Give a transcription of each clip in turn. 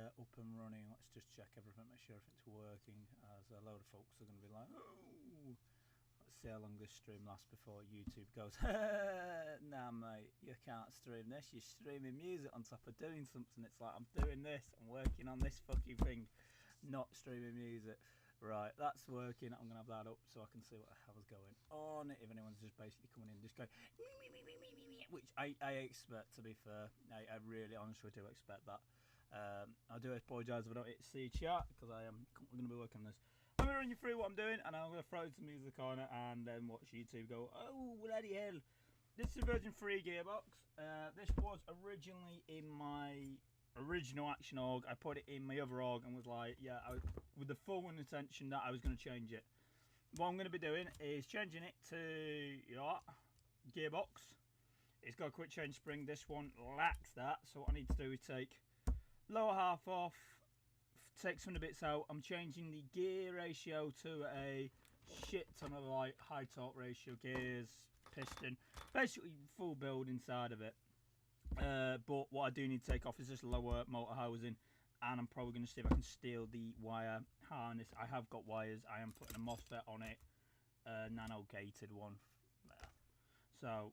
up and running. Let's just check everything, make sure everything's working, as a load of folks are going to be like, oh, let's see how long this stream lasts before YouTube goes, nah mate, you can't stream this, you're streaming music on top of doing something. It's like, I'm doing this, I'm working on this fucking thing, not streaming music. Right, that's working. I'm going to have that up so I can see what the hell's going on. If anyone's just basically coming in just going, which I expect, to be fair. I really honestly do expect that. I do apologise if I don't hit see chat, because I'm going to be working on this. I'm going to run you through what I'm doing, and I'm going to throw some music on it and then watch YouTube go, oh, bloody hell. This is a version 3 gearbox. This was originally in my original action org. I put it in my other org and was like, yeah, with the full intention that I was going to change it. What I'm going to be doing is changing it to gearbox. It's got a quick change spring. This one lacks that, so what I need to do is take lower half off, take some of the bits out. I'm changing the gear ratio to a shit ton of like high torque ratio gears, piston, basically full build inside of it. But what I do need to take off is this lower motor housing, and I'm probably going to see if I can steal the wire harness. I have got wires. I am putting a MOSFET on it, a nano gated one there. So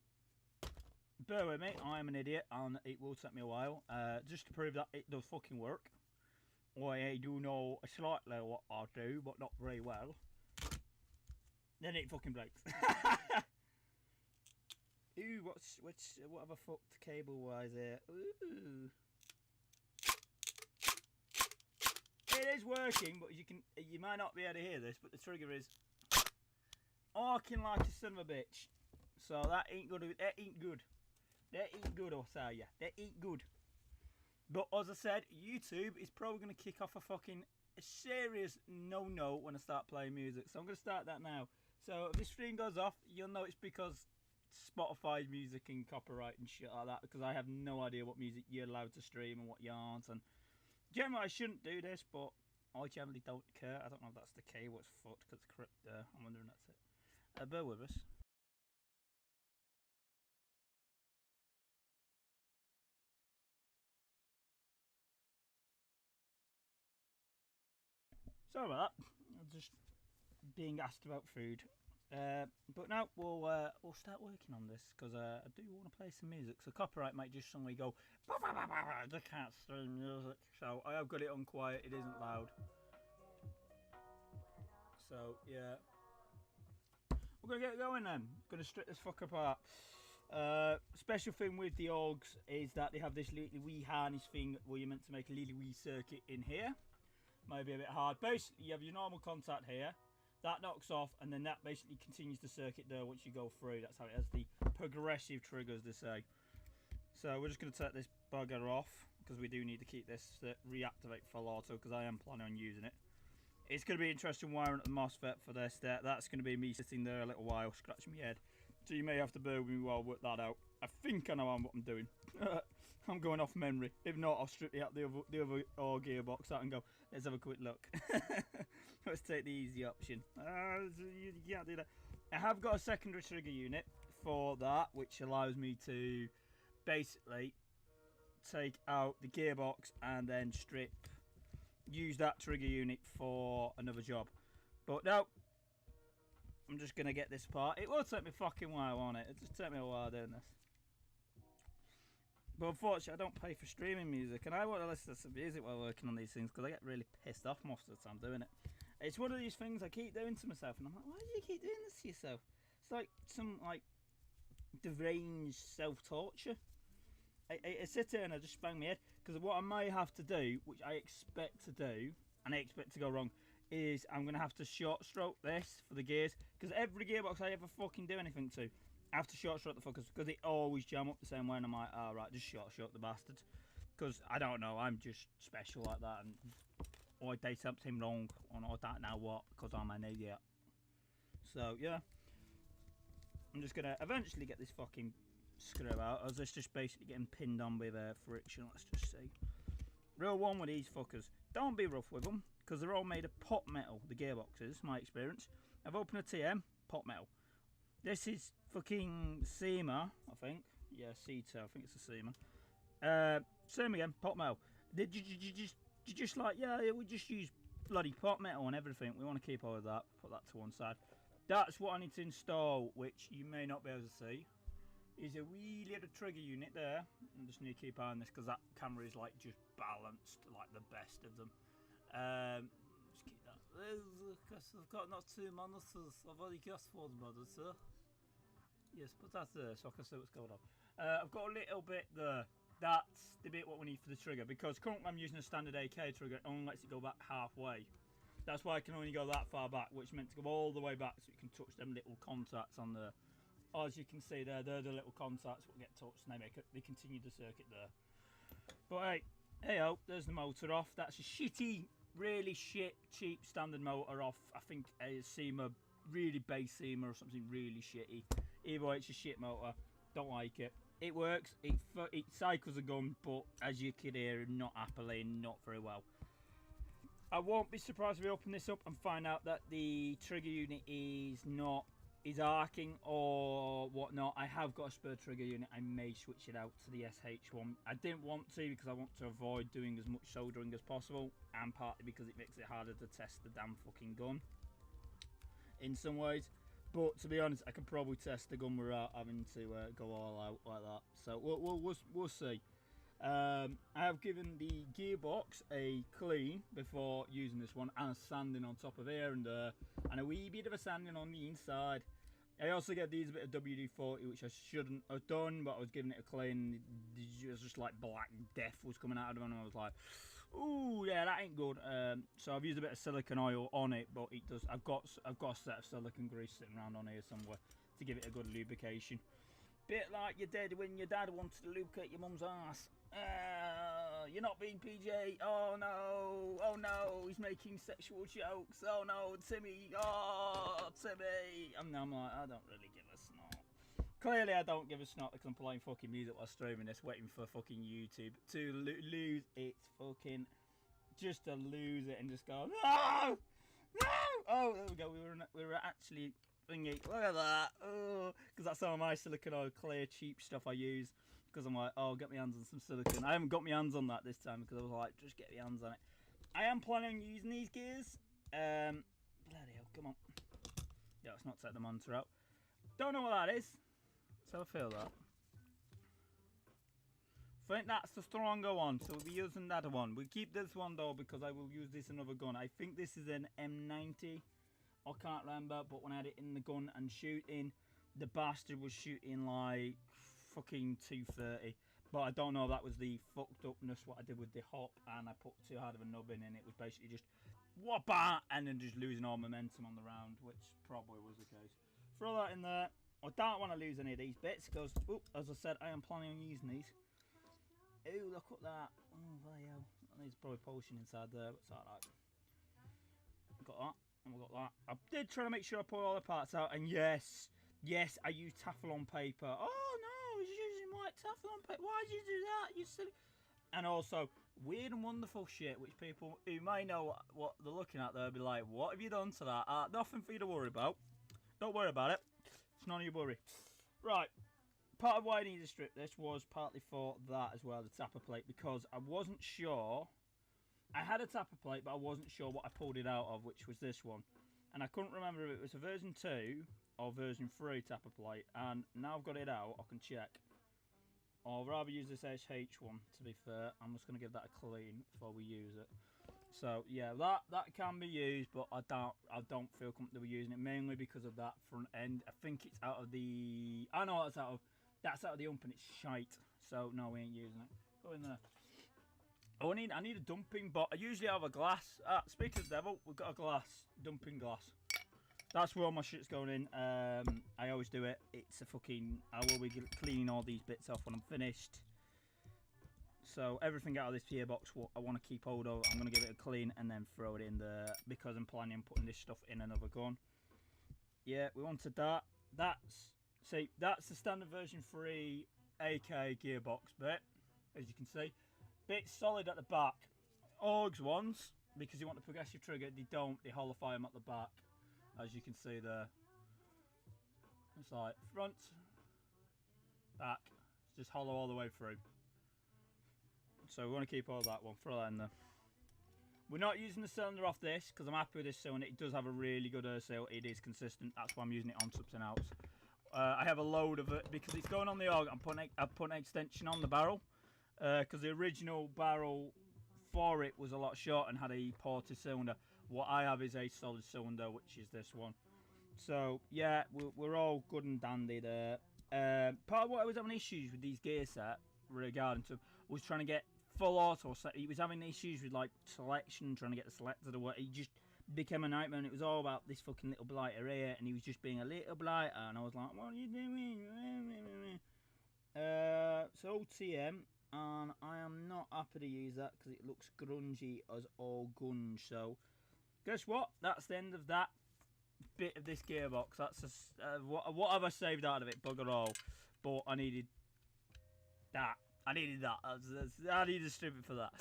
bear with me, I'm an idiot and it will take me a while, just to prove that it does fucking work. I do know slightly what I do, but not very well. Then it fucking breaks. Ooh, what have I fucked cable wise here? Ooh. It is working, but you might not be able to hear this, but the trigger is arcing like a son of a bitch. So that ain't good. That ain't good. That ain't good, I'll tell ya. That ain't good. But as I said, YouTube is probably going to kick off a serious no when I start playing music. So I'm going to start that now. So if this stream goes off, you'll know it's because Spotify music and copyright and shit like that, because I have no idea what music you're allowed to stream and what you aren't. And generally I shouldn't do this, but I generally don't care. I don't know if that's the cable, it's fucked because it's correct there. I'm wondering that's it. Bear with us. Sorry about that. I'm just being asked about food. But now we'll start working on this, because I do want to play some music. So copyright might just suddenly go, I can't stream music. So I have got it on quiet. It isn't loud. So yeah, we're gonna get going then. Gonna strip this fuck apart. Special thing with the orgs is that they have this little wee harness thing where you're meant to make a little wee circuit in here. Might be a bit hard. Basically, you have your normal contact here. That knocks off, and then that basically continues the circuit there once you go through. That's how it has the progressive triggers, they say. So we're just going to take this bugger off, because we do need to keep this reactivate full auto, because I am planning on using it. It's going to be interesting wiring up the MOSFET for this. That's going to be me sitting there a little while, scratching my head. So you may have to bear with me while I work that out. I think I know what I'm doing. I'm going off memory. If not, I'll strip out the other gearbox out and go, let's have a quick look. Let's take the easy option. You can't do that. I have got a secondary trigger unit for that, which allows me to basically take out the gearbox and then use that trigger unit for another job. But no, I'm just going to get this part. It will take me fucking while on it. It'll just take me a while doing this. But unfortunately, I don't pay for streaming music, and I want to listen to some music while working on these things, because I get really pissed off most of the time doing it. It's one of these things I keep doing to myself, and I'm like, why do you keep doing this to yourself? It's like some deranged self-torture. I sit here and I just bang my head, because what I may have to do, which I expect to do, and I expect to go wrong, is I'm going to have to short stroke this for the gears, because every gearbox I ever fucking do anything to, I have to short stroke the fuckers, because they always jam up the same way, and I'm like, alright, just short stroke the bastards, because I don't know, I'm just special like that, and I did something wrong, and I don't know what, because I'm an idiot. So yeah, I'm just going to eventually get this fucking screw out, as it's just basically getting pinned on with friction. Let's just see. Real one with these fuckers, don't be rough with them, because they're all made of pot metal, the gearboxes, my experience. I've opened a TM, pot metal. This is fucking SEMA, I think. Yeah, CETA, I think it's a SEMA. Same again, pot metal. Did you just you're just like, yeah, we just use bloody pot metal and everything. We want to keep all of that, put that to one side. That's what I need to install, which you may not be able to see. Is a wee little trigger unit there. I just need to keep eye on this because that camera is like just balanced, like the best of them. Just keep that. Because I've got not 2 monitors, I've only got 1 monitor. Yes, put that there so I can see what's going on. I've got a little bit there. That's the bit what we need for the trigger, because currently I'm using a standard AK trigger. It only lets it go back halfway. That's why I can only go that far back, which meant to go all the way back so you can touch them little contacts on there. As you can see there, they're the little contacts that get touched and they continue the circuit there. But hey ho, there's the motor off. That's a shitty, really shit, cheap standard motor off. I think a Seamer, really base Seamer or something really shitty. Either way, it's a shit motor. Don't like it. It works, it cycles a gun, but as you can hear, not happily, not very well. I won't be surprised if we open this up and find out that the trigger unit is arcing or whatnot. I have got a spare trigger unit. I may switch it out to the SH1. I didn't want to because I want to avoid doing as much soldering as possible, and partly because it makes it harder to test the damn fucking gun in some ways. But to be honest, I can probably test the gun without having to go all out like that. So we'll see. I have given the gearbox a clean before using this one, and a sanding on top of here and there, and a wee bit of a sanding on the inside. I also gave these a bit of WD-40, which I shouldn't have done, but I was giving it a clean. It was just like black death was coming out of them, and I was like, ooh, yeah, that ain't good. So I've used a bit of silicone oil on it, but it does. I've got a set of silicone grease sitting around on here somewhere to give it a good lubrication. Bit like you did when your dad wanted to lubricate your mum's ass. You're not being PJ. Oh no, he's making sexual jokes. Oh no, Timmy. Oh, Timmy. I'm like, I don't really give a snot. Clearly, I don't give a snot because I'm playing fucking music while streaming this, waiting for fucking YouTube to lose its fucking, just to lose it and just go, no. Oh, there we go. We were actually thinking, look at that. Oh, because that's some of my silicone oil, clear, cheap stuff I use. Because I'm like, oh, get my hands on some silicone. I haven't got my hands on that this time because I was like, just get your hands on it. I am planning on using these gears. Bloody hell, come on. Yeah, let's not take the monitor out. Don't know what that is. So I feel that. I think that's the stronger one, so we'll be using that one. We'll keep this one though because I will use this another gun. I think this is an M90. I can't remember, but when I had it in the gun and shooting, the bastard was shooting like fucking 230, but I don't know if that was the fucked upness what I did with the hop, and I put too hard of a nub in, and it was basically just whoppa, and then just losing all momentum on the round, which probably was the case. Throw that in there. I don't want to lose any of these bits because, as I said, I am planning on using these. Ooh, look at that. Oh, bloody hell. There's probably polishing inside there, but it's alright. Got that, and we got that. I did try to make sure I pull all the parts out, and yes, I used Teflon paper. Oh no, I was using white Teflon paper. Why did you do that? You silly. And also, weird and wonderful shit, which people who may know what they're looking at, they'll be like, what have you done to that? Nothing for you to worry about. Don't worry about it. It's none of your worry. Right. Part of why I needed to strip this was partly for that as well, the tapper plate, because I wasn't sure. I had a tapper plate, but I wasn't sure what I pulled it out of, which was this one. And I couldn't remember if it was a version 2 or version 3 tapper plate. And now I've got it out, I can check. Or I'd rather use this SH1, to be fair. I'm just going to give that a clean before we use it. So yeah, that can be used, but I don't feel comfortable using it, mainly because of that front end. I think it's out of the, I know that's out of the ump and it's shite. So no, we ain't using it. Go in there. Oh, I need a dumping, but I usually have a glass. Speaking of the devil, we've got a glass, dumping glass. That's where all my shit's going in. I always do it. It's a fucking, I will be cleaning all these bits off when I'm finished. So everything out of this gearbox, what I want to keep hold of, I'm going to give it a clean and then throw it in there because I'm planning on putting this stuff in another gun. Yeah, we wanted that. That's the standard version 3 AK gearbox bit, as you can see. Bit solid at the back. Augs ones, because you want the progressive trigger, they don't. They hollowfy them at the back, as you can see there. It's like front, back. It's just hollow all the way through. So we want to keep all that one. Throw that in there. We're not using the cylinder off this because I'm happy with this cylinder. It does have a really good air seal. It is consistent. That's why I'm using it on something else. I have a load of it because it's going on the AUG. I'm putting an extension on the barrel because the original barrel for it was a lot short and had a ported cylinder. What I have is a solid cylinder, which is this one. So yeah, we're all good and dandy there. Part of what I was having issues with these gear set regarding to was trying to get full auto. He was having issues with like selection, trying to get the selector to work. He just became a nightmare, and it was all about this fucking little blighter here, and he was just being a little blighter, and I was like, what are you doing? So OTM, and I am not happy to use that because it looks grungy as all gunge. So guess what? That's the end of that bit of this gearbox. That's what have I saved out of it? Bugger all. But I needed that. I needed a stupid for that.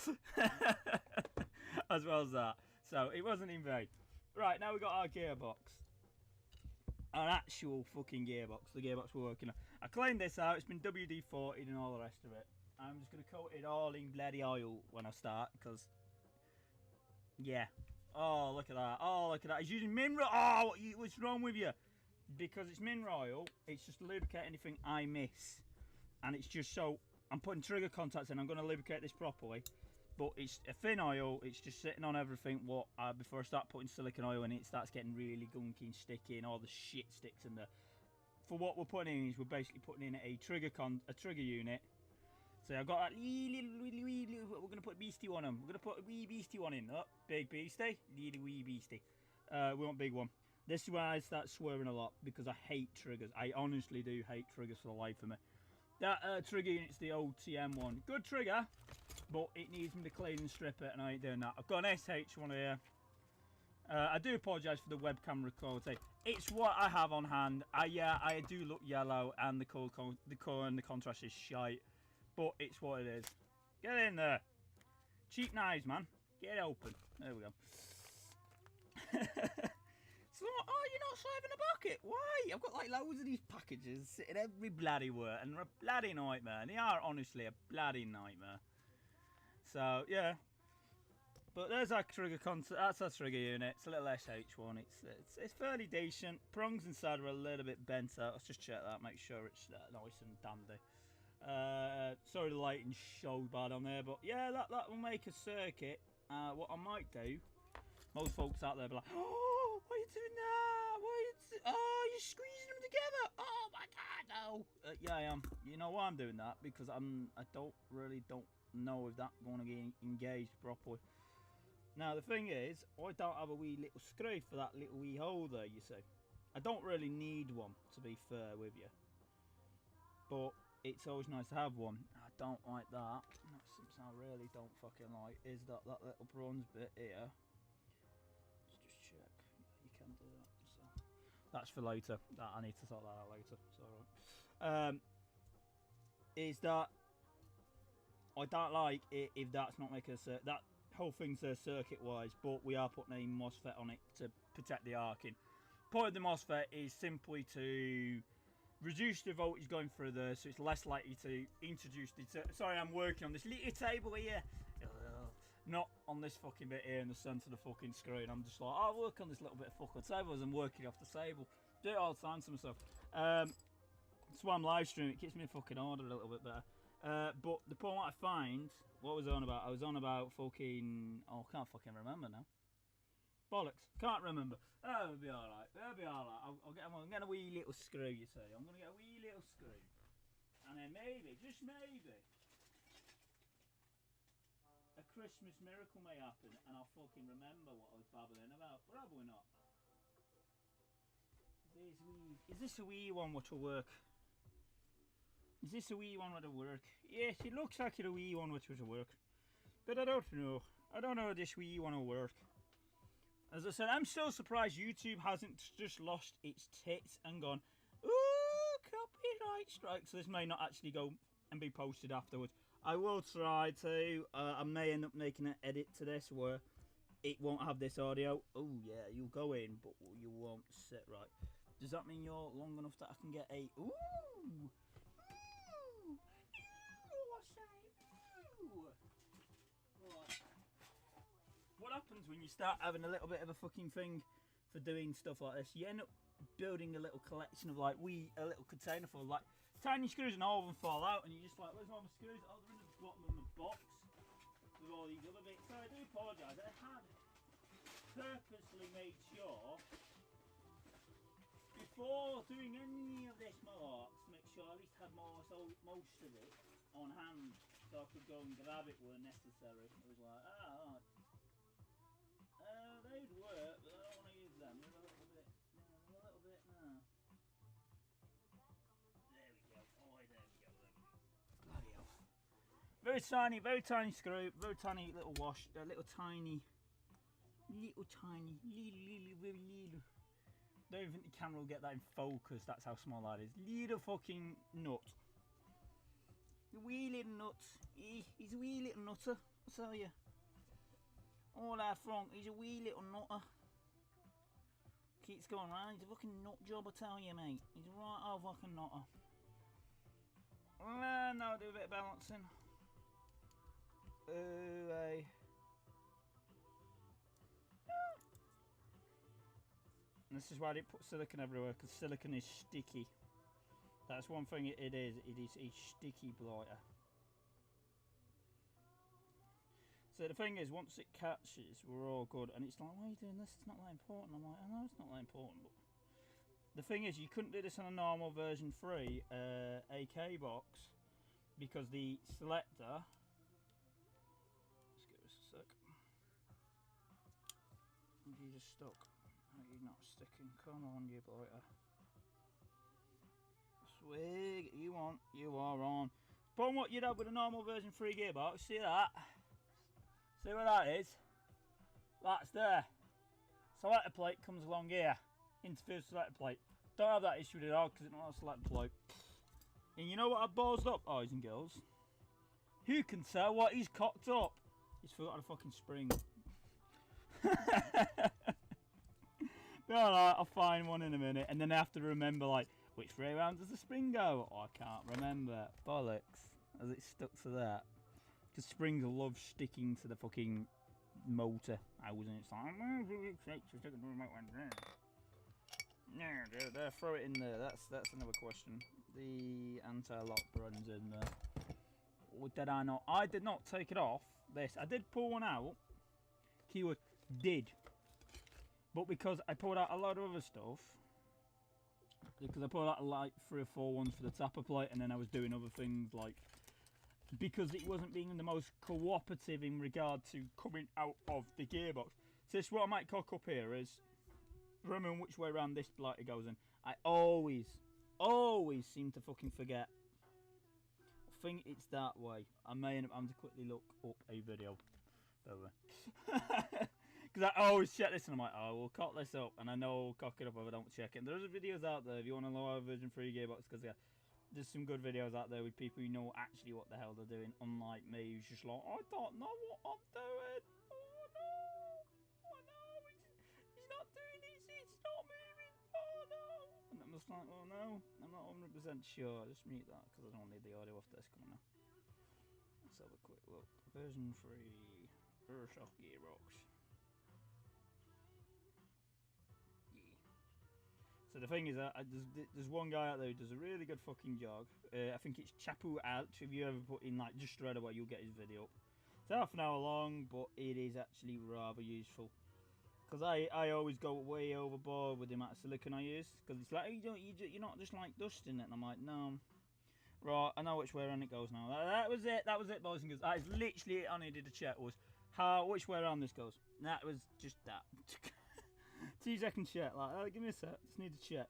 As well as that. So it wasn't in vain. Right, now we've got our gearbox. Our actual fucking gearbox. The gearbox we're working on. I cleaned this out. It's been WD-40'd and all the rest of it. I'm just going to coat it all in bloody oil when I start. Because, yeah. Oh, look at that. Oh, look at that. He's using mineral. Oh, what's wrong with you? Because it's mineral oil. It's just to lubricate anything I miss. And it's just so... I'm putting trigger contacts in. I'm going to lubricate this properly. But it's a thin oil. It's just sitting on everything. Before I start putting silicone oil in it, it starts getting really gunky and sticky, and all the shit sticks in there. For what we're putting in is we're basically putting in a trigger unit. So I've got that we're going to put beastie one on. We're going to put a wee beastie one in. Oh, big beastie, little wee beastie. We want big one. This is where I start swearing a lot because I hate triggers. I honestly do hate triggers for the life of me. That trigger unit's the OTM one. Good trigger, but it needs me to clean and strip it, and I ain't doing that. I've got an SH one here. I do apologise for the webcam quality. It's what I have on hand. I do look yellow, and the colour and the contrast is shite. But it's what it is. Get in there. Cheap knives, man. Get it open. There we go. So, oh, you're not saving a bucket? Why? I've got like loads of these packages sitting every bloody where, and they're a bloody nightmare. And they are honestly a bloody nightmare. So, yeah. But there's our trigger that's our trigger unit. It's a little SH one. It's fairly decent. Prongs inside are a little bit bent out. Let's just check that. Make sure it's nice and dandy. Sorry the lighting's so bad on there, but yeah, that will make a circuit. What I might do, most folks out there be like, oh, what are you doing now? Oh, you're squeezing them together. Oh my god, no. Yeah, I am. You know why I'm doing that? Because I don't know if that's going to get engaged properly. Now the thing is, I don't have a wee little screw for that little wee hole there, you see. I don't really need one, to be fair with you. But it's always nice to have one. I don't like that. That's something I really don't fucking like. Is that little bronze bit here? Let's just check. Yeah, you can do that. So that's for later. I need to sort that out later. It's alright. Is that I don't like it if that's not making a that whole thing's there circuit wise, but we are putting a MOSFET on it to protect the arcing. Point of the MOSFET is simply to reduce the voltage going through there, so it's less likely to introduce the... Sorry, I'm working on this little table here. Not on this fucking bit here in the centre of the fucking screen. I'm just like, I'll work on this little bit of fucking table as I'm working off the table. Do it all the time to myself. That's why I'm live streaming. It keeps me in fucking order a little bit better. But the point what I find... What was I on about? I was on about fucking... Oh, I can't fucking remember now. Bollocks. Can't remember. Oh, it'll be alright. It'll be alright. I'm getting a wee little screw, you see. I'm going to get a wee little screw. And then maybe, just maybe, a Christmas miracle may happen and I'll fucking remember what I was babbling about. Probably not. Is this a wee one which will work? Is this a wee one which will work? Yes, it looks like it's a wee one which will work. But I don't know. I don't know if this wee one will work. As I said, I'm so surprised YouTube hasn't just lost its tits and gone, ooh, copyright strike. So this may not actually go and be posted afterwards. I will try to. I may end up making an edit to this where it won't have this audio. Oh yeah, you'll go in, but you won't sit right. Does that mean you're long enough that I can get a ooh? What happens when you start having a little bit of a fucking thing for doing stuff like this. You end up building a little collection of like a little container full of like tiny screws, and all of them fall out, and you're just like, where's all my screws? Oh, they're in the bottom of the box with all these other bits. So I do apologise. I had purposely made sure before doing any of this malarks to make sure I at least had most of it on hand, so I could go and grab it where necessary. It was like, they'd work, but I don't want to use them. They're a little bit, no. There we go. Oh, there we go. Bloody hell. Very tiny screw, very tiny little wash, a little tiny, very little. Don't even think the camera will get that in focus. That's how small that is. Little fucking nut. Wee little nut. He's a wee little nutter, I tell you. All that front, he's a wee little nutter. Keeps going round. He's a fucking nut job, I tell you, mate. He's a right old fucking nutter. Now do a bit of balancing. And this is why I didn't put silicone everywhere, because silicone is sticky. That's one thing it is. It is a sticky blighter. So the thing is, once it catches, we're all good. And it's like, why are you doing this? It's not that important. I'm like, I know it's not that important. But the thing is, you couldn't do this on a normal version 3 AK box, because the selector... Let's give this a sec. You just stuck. You're not sticking. Come on, you blighter. Swig. You are on. Upon what you'd have with a normal version 3 gearbox. See that? See what that is? That's there. Selector plate comes along here. Interface selector plate. Don't have that issue at all because it's not a selector plate. And you know what I've ballsed up, boys and girls? Who can tell what he's cocked up? He's forgotten a fucking spring. Alright, I'll find one in a minute, and then I have to remember, like, which way round does the spring go? Oh, I can't remember. Bollocks. As it stuck to that. Because springs love sticking to the fucking motor housing. It's like, there, throw it in there. That's another question. The anti-lock runs in there. Or did I not? I did not take it off. This. I did pull one out. Keyword did. But because I pulled out a lot of other stuff, because I pulled out like 3 or 4 ones for the tapper plate, and then I was doing other things like, because it wasn't being the most cooperative in regard to coming out of the gearbox. So this, what I might cock up here is, remembering which way around this blighter goes in. I always seem to fucking forget. I think it's that way. I may end up having to quickly look up a video. Because I always check this and I'm like, oh, we'll cock this up, and I know I'll cock it up if I don't check it. And there's videos out there if you want a lower version 3 gearbox, because there's some good videos out there with people who know actually what the hell they're doing, unlike me who's just like, I don't know what I'm doing. Oh no, he's not doing this, it's not moving. Oh no. And I'm just like, oh no, I'm not 100% sure. Just mute that because I don't need the audio off this coming now. Let's have a quick look. Version 3 Airsoft gearbox. So the thing is that there's one guy out there who does a really good fucking jog. I think it's Chapu Alch. If you ever put in like just straight away, you'll get his video up. It's half an hour long, but it is actually rather useful. Because I always go way overboard with the amount of silicone I use. Because it's like, you're not just like dusting it. And I'm like, no. Right, I know which way around it goes now. That was it, boys and girls. That is literally it I needed to check, was which way around this goes. That was just that. 2 seconds check, like, oh, give me a sec, just need to check.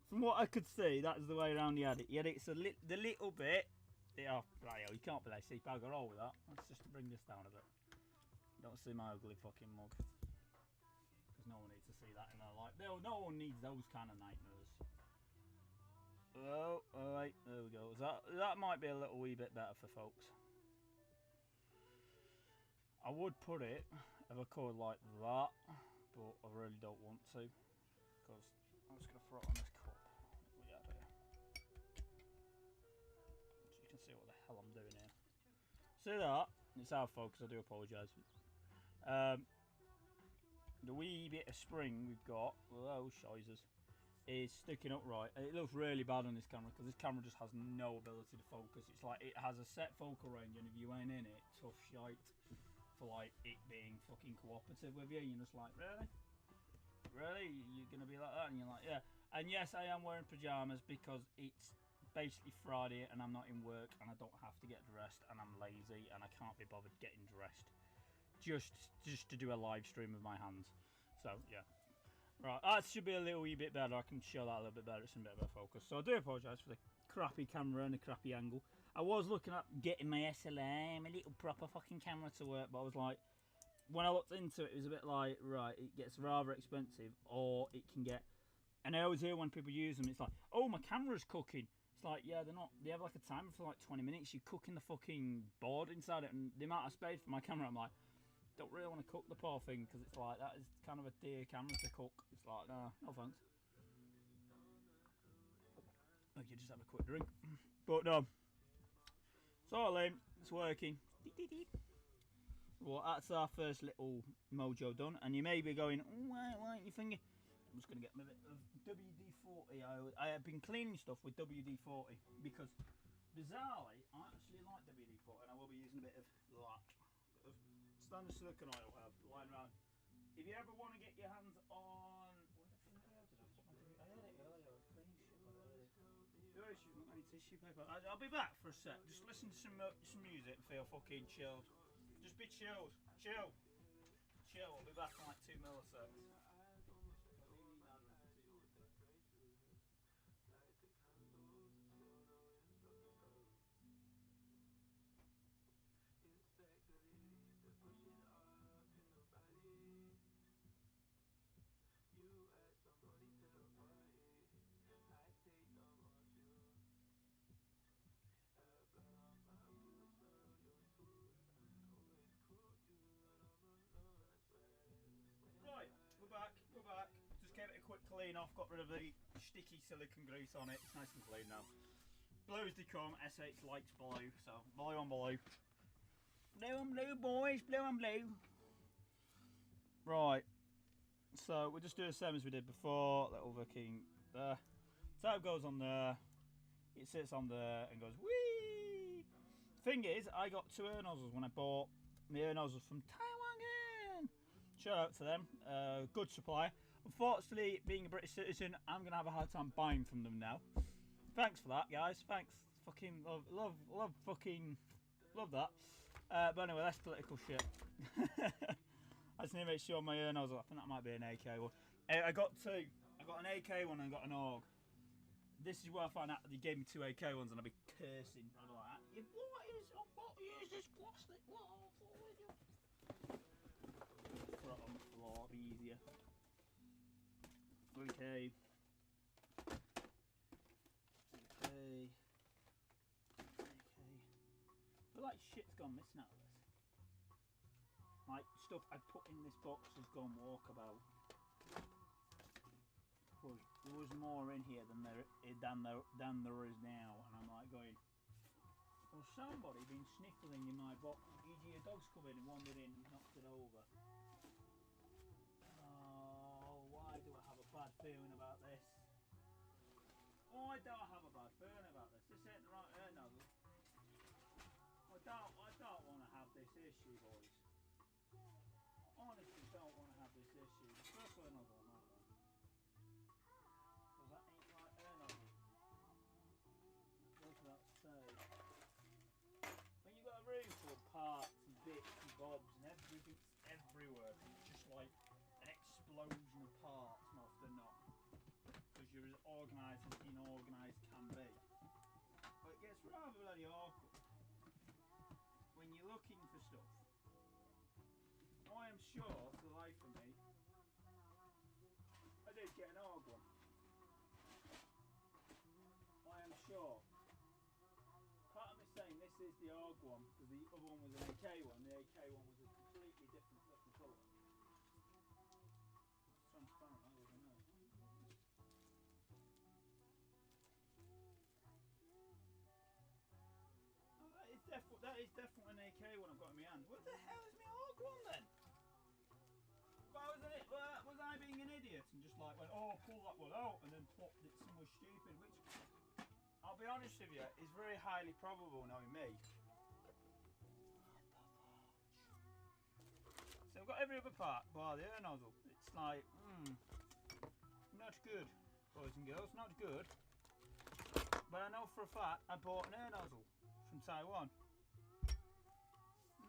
From what I could see, that's the way around he had it. He had it, so the little bit, oh, right, you can't be like, see, I'll go roll with that. Let's just bring this down a bit. Don't see my ugly fucking mug. Because no one needs to see that in their life. No one needs those kind of nightmares. Oh, alright, there we go. That might be a little wee bit better for folks. I would put it, if I could, like that. But I really don't want to, because I'm just going to throw it on this cup. What we had here. So you can see what the hell I'm doing here. See that? It's out, folks, I do apologise. the wee bit of spring we've got, oh shizers, is sticking up right. It looks really bad on this camera because this camera just has no ability to focus. It's like it has a set focal range, and if you ain't in it, tough shite for like it being fucking cooperative with you. You're just like, really? Really? You're gonna be like that? And you're like, yeah. And yes, I am wearing pajamas because it's basically Friday and I'm not in work and I don't have to get dressed and I'm lazy and I can't be bothered getting dressed just to do a live stream with my hands. So yeah. Right, that should be a little wee bit better. I can show that a little bit better. It's a bit of a focus. So I do apologise for the crappy camera and the crappy angle. I was looking at getting my SLA, my little proper fucking camera to work, but I was like, when I looked into it, it was a bit like, right, it gets rather expensive, or it can get, and I always hear when people use them, it's like, oh, my camera's cooking. It's like, yeah, they're not, they have like a timer for like 20 minutes. You're cooking the fucking board inside it, and the amount I paid for my camera, I'm like, don't really want to cook the poor thing, because it's like, that is kind of a dear camera to cook. It's like, no thanks. Like, you just have a quick drink. But no, it's all in, it's working. Well, that's our first little mojo done, and you may be going, why aren't you thinking? I'm just going to get a bit of WD-40. I have been cleaning stuff with WD-40 because, bizarrely, I actually like WD-40, and I will be using a bit of that. Standard silicone oil I have lying around. If you ever want to get your hands on, where the fuck is it? I had it earlier. I was cleaning shit with it earlier. Where is she? Any tissue paper? I'll be back for a sec. Just listen to some music and feel fucking chilled. Just be chilled. Chill. I'll be back in like 2 milliseconds. We're back. Just gave it a quick clean off, got rid of the sticky silicone grease on it. It's nice and clean now. Blue as they come, SH likes blue, so blue on blue. Blue on blue, boys, blue on blue. Right, so we'll just do the same as we did before. Little fucking there. Tab goes on there, it sits on there and goes whee. Thing is, I got 2 air nozzles when I bought my air nozzles from Taiwan. Shout out to them, good supplier. Unfortunately, being a British citizen, I'm gonna have a hard time buying from them now. Thanks for that, guys. Thanks, fucking love that. But anyway, that's political shit. I just need to make sure my air nozzle. I think that might be an AK one. I got 2. I got an AK one and I got an AUG. This is where I found out that they gave me 2 AK ones, and I'd be cursing. I'd be like, what is this plastic? What is it? Put it on the floor, be easier. Okay. I feel like shit's gone missing out of this. Like, stuff I put in this box has gone walkabout. Because there was more in here than there is now, and I'm like going, well, somebody been sniffling in my box. E.g. a dog's come in and wandered in and knocked it over. Oh, why do I have a bad feeling about this? Why do I have a bad feeling about this? This ain't the right air nozzle. I don't want to have this issue, boys. I honestly don't want to have this issue. The first air nozzle on that one. Because that ain't right air nozzle. What does that say? When you've got a room full of parts and bits and bobs and everything's everywhere, it's just like an explosion of parts more often than not. Because you're as organised as inorganised can be. But it gets rather bloody awkward when you're looking for stuff. I am sure, for the life of me, I did get an AUG one. I am sure. Part of me saying this is the AUG one because the other one was an AK one. The AK one was a completely different fucking colour. It's transparent, I don't know. Oh, that is definitely an AK one I've got in my hand. What the hell is my AUG one then? Why wasn't it? Why being an idiot and just like went, oh, pull that one out, and then plopped it somewhere stupid, which, I'll be honest with you, is very highly probable knowing me. So I've got every other part bar the air nozzle. It's like, not good, boys and girls, not good. But I know for a fact I bought an air nozzle from Taiwan.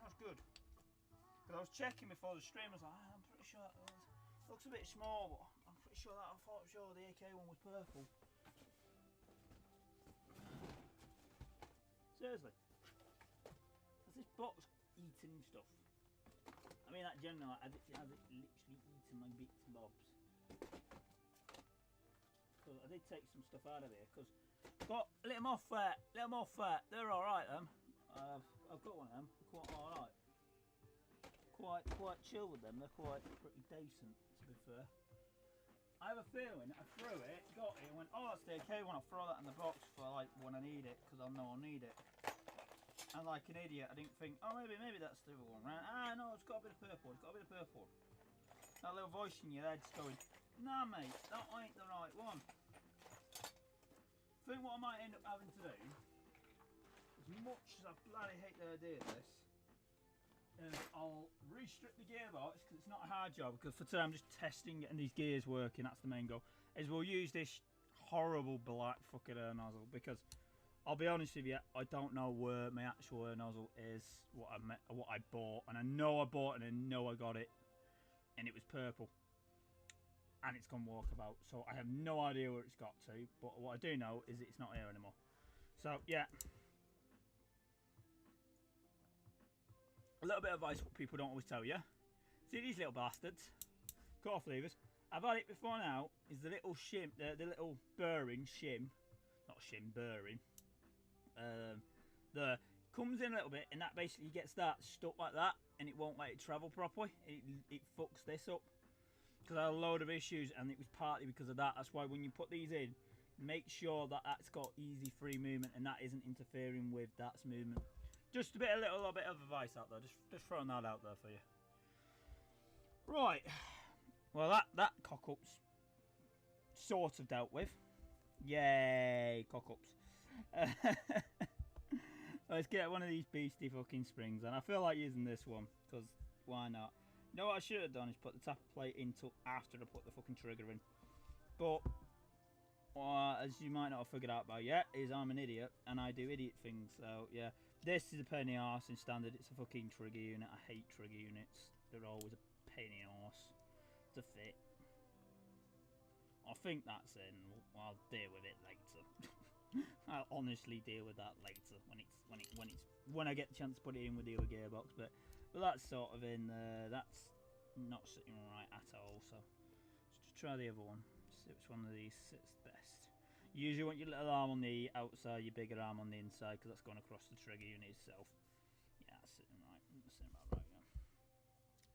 Not good. Because I was checking before the stream, I was like, I'm pretty sure that looks a bit small, but I'm pretty sure that I thought sure the AK one was purple. Seriously. Has this box eating stuff? I mean that generally, has it literally eaten my bits and bobs? Because I did take some stuff out of here, because got let them off fat, they're alright them. I've got one of them, they're quite alright. Quite chill with them, they're quite pretty decent to be fair. I have a feeling I threw it, got it, and went, oh that's the AK one, I'll throw that in the box for like when I need it, because I know I'll need it. And like an idiot, I didn't think, oh maybe that's the other one, right? Ah no, it's got a bit of purple, That little voice in your head's going, nah mate, that ain't the right one. I think what I might end up having to do, as much as I bloody hate the idea of this, is I'll restrip the gearbox, because it's not a hard job, because for today I'm just testing getting these gears working, that's the main goal, is we'll use this horrible black fucking air nozzle, because I'll be honest with you, I don't know where my actual air nozzle is, what I bought, and I know I bought it and I know I got it, and it was purple, and it's gone walkabout, so I have no idea where it's got to, but what I do know is it's not here anymore. So yeah, a little bit of advice what people don't always tell you. See these little bastards, cut off levers. I've had it before now, is the little shim, the little bearing shim, not shim, bearing. The comes in a little bit, and that basically gets that stuck like that, and it won't let it travel properly. It fucks this up, because I had a load of issues, and it was partly because of that. That's why when you put these in, make sure that that's got easy free movement and that isn't interfering with that's movement. Just a little bit of advice out there, just throwing that out there for you. Right, well that cock-up's sort of dealt with. Yay, cock-ups. Let's get one of these beastie fucking springs, and I feel like using this one, because why not? You know what I should have done is put the tappet plate into after I put the fucking trigger in. But as you might not have figured out by yet, is I'm an idiot and I do idiot things. So yeah, this is a pain in the arse in standard. It's a fucking trigger unit. I hate trigger units. They're always a pain in the arse to fit. I think that's in. I'll deal with it later. I'll honestly deal with that later when I get the chance to put it in with the other gearbox. But that's sort of in there. That's not sitting right at all. So let's try the other one. See which one of these sits best. You usually want your little arm on the outside, your bigger arm on the inside, because that's going across the trigger unit itself. Yeah, that's sitting right. That's sitting about right now.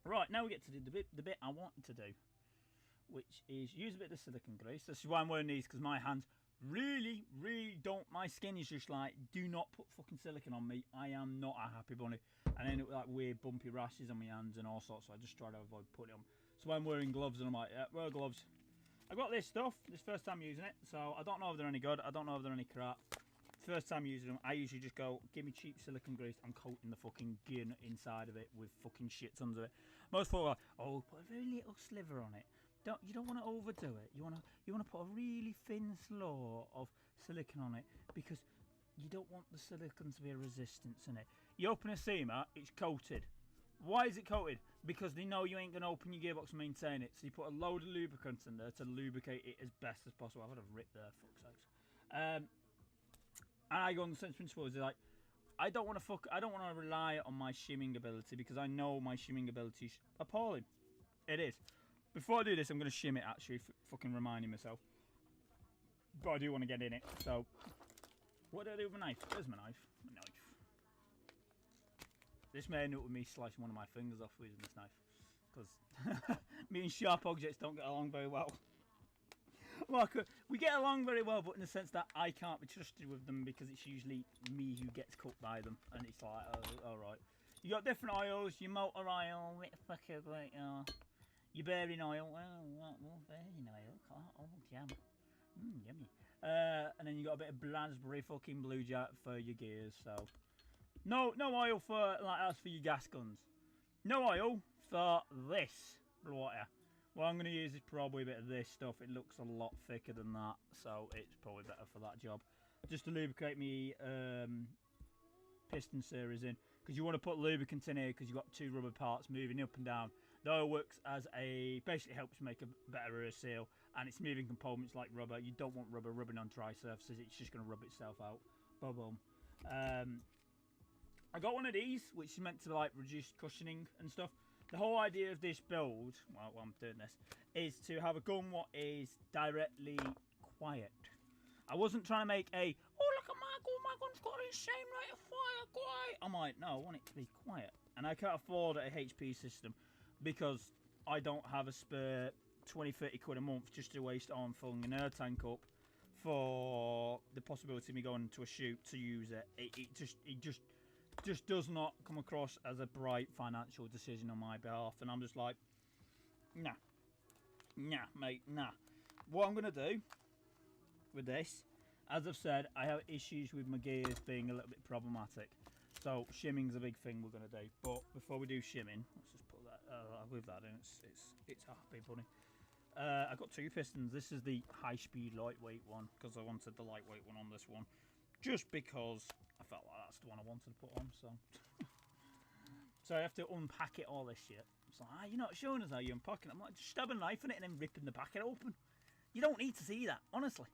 Right, now we get to do the bit I wanted to do, which is use a bit of silicone grease. This is why I'm wearing these, because my hands really don't. My skin is just like, do not put fucking silicone on me. I am not a happy bunny. And I end up with like weird bumpy rashes on my hands and all sorts, so I just try to avoid putting it on. So I'm wearing gloves, and I'm like, yeah, wear gloves. I got this stuff, this first time using it, so I don't know if they're any good, I don't know if they're any crap. First time using them, I usually just go, give me cheap silicone grease, I'm coating the fucking gear inside of it with fucking shits under it. Most people are like, oh, put a very little sliver on it. You don't want to overdo it. You want to put a really thin slaw of silicone on it, because you don't want the silicone to be a resistance in it. You open a seamer, it's coated. Why is it coated? Because they know you ain't going to open your gearbox and maintain it. So you put a load of lubricant in there to lubricate it as best as possible. I've had a rip there, fuck's sakes. And I go on the sense principle is like, I don't want to rely on my shimming ability, because I know my shimming ability is appalling. It is. Before I do this, I'm going to shim it actually, fucking reminding myself. But I do want to get in it. So, what do I do with my knife? There's my knife. My knife. This may end up with me slicing one of my fingers off using this knife, because me and sharp objects don't get along very well. Well, we get along very well, but in the sense that I can't be trusted with them, because it's usually me who gets cut by them, and it's like, oh, all right. You got different oils, your motor oil, Your bearing oil. Well, bearing oil. Oh, jam. Yummy. And then you got a bit of raspberry fucking blue jack for your gears. So no oil for like that's for your gas guns. No oil for this water. What I'm going to use is probably a bit of this stuff. It looks a lot thicker than that, so it's probably better for that job. Just to lubricate me piston series in, because you want to put lubricant in here because you've got two rubber parts moving up and down. The oil works as basically helps make a better rear seal, and it's moving components like rubber. You don't want rubber rubbing on dry surfaces. It's just going to rub itself out. Boom, boom. I got one of these, which is meant to like reduce cushioning and stuff. The whole idea of this build, while I'm doing this, is to have a gun what is directly quiet. I wasn't trying to make a, oh look at my gun's got an insane rate of fire, quiet. I'm like, no, I want it to be quiet. And I can't afford a HP system because I don't have a spare 20-30 quid a month just to waste on filling an air tank up for the possibility of me going to a shoot to use it. It just does not come across as a bright financial decision on my behalf, and I'm just like, nah mate, nah. What I'm gonna do with this, as I've said, I have issues with my gears being a little bit problematic, so shimming's a big thing we're gonna do. But before we do shimming, let's just put that with that in. It's a happy bunny. I got two pistons. This is the high-speed lightweight one because I wanted the lightweight one on this one, just because I felt like that's the one I wanted to put on. So I have to unpack it, all this shit. It's like, you're not showing us how you unpack it. I'm like, just stab a knife in it and then ripping the packet open. You don't need to see that, honestly.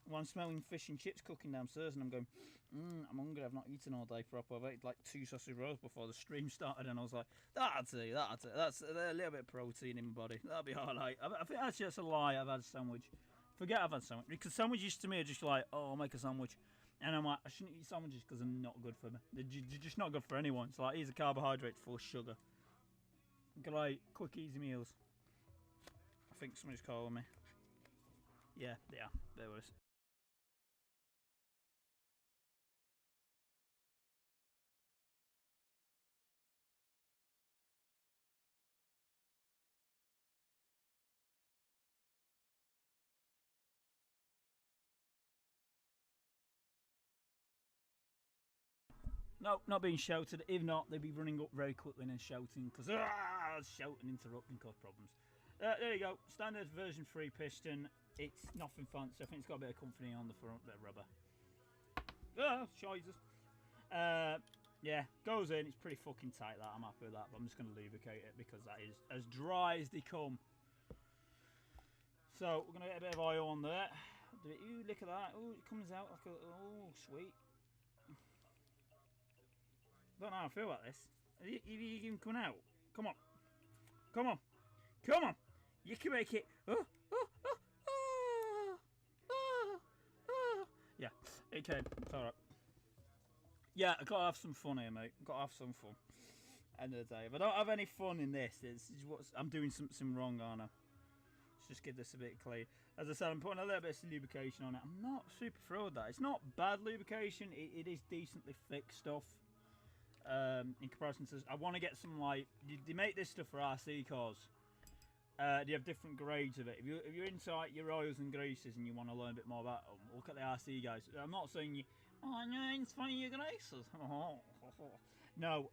Well, I'm smelling fish and chips cooking downstairs, and I'm going, I'm hungry. I've not eaten all day proper. I've ate like 2 sausage rolls before the stream started, and I was like, that'll do. That's a little bit of protein in my body. That'll be all right. I think actually that's a lie. I've had a sandwich. Forget I've had a sandwich, because sandwiches to me are just like, oh, I'll make a sandwich. And I'm like, I shouldn't eat sandwiches because they're not good for me. They're just not good for anyone. It's like, here's a carbohydrate full of sugar. Great, quick, easy meals. I think somebody's calling me. Yeah, there was. No, not being shouted. If not, they'd be running up very quickly and shouting because shouting, interrupting, cause problems. There you go. Standard version 3 piston. It's nothing fancy. I think it's got a bit of company on the front, bit of rubber. Jesus. Yeah, goes in. It's pretty fucking tight. That I'm happy with that, but I'm just going to lubricate it because that is as dry as they come. So we're going to get a bit of oil on there. Ooh, look at that. Ooh, it comes out like a. Oh, sweet. I don't know how I feel about this. You can come out. Come on. Come on. Come on. You can make it. Yeah, it came. It's alright. Yeah, I've got to have some fun here, mate. I've got to have some fun. End of the day. If I don't have any fun in this, I'm doing something wrong, aren't I? Let's just get this a bit clean. As I said, I'm putting a little bit of lubrication on it. I'm not super thrilled with that. It's not bad lubrication. It is decently thick stuff. In comparison to, I want to get some like they make this stuff for RC cars. They have different grades of it. If you're into like your oils and greases and you want to learn a bit more about them, look at the RC guys. I'm not saying you. Oh no, it's funny your greases. No,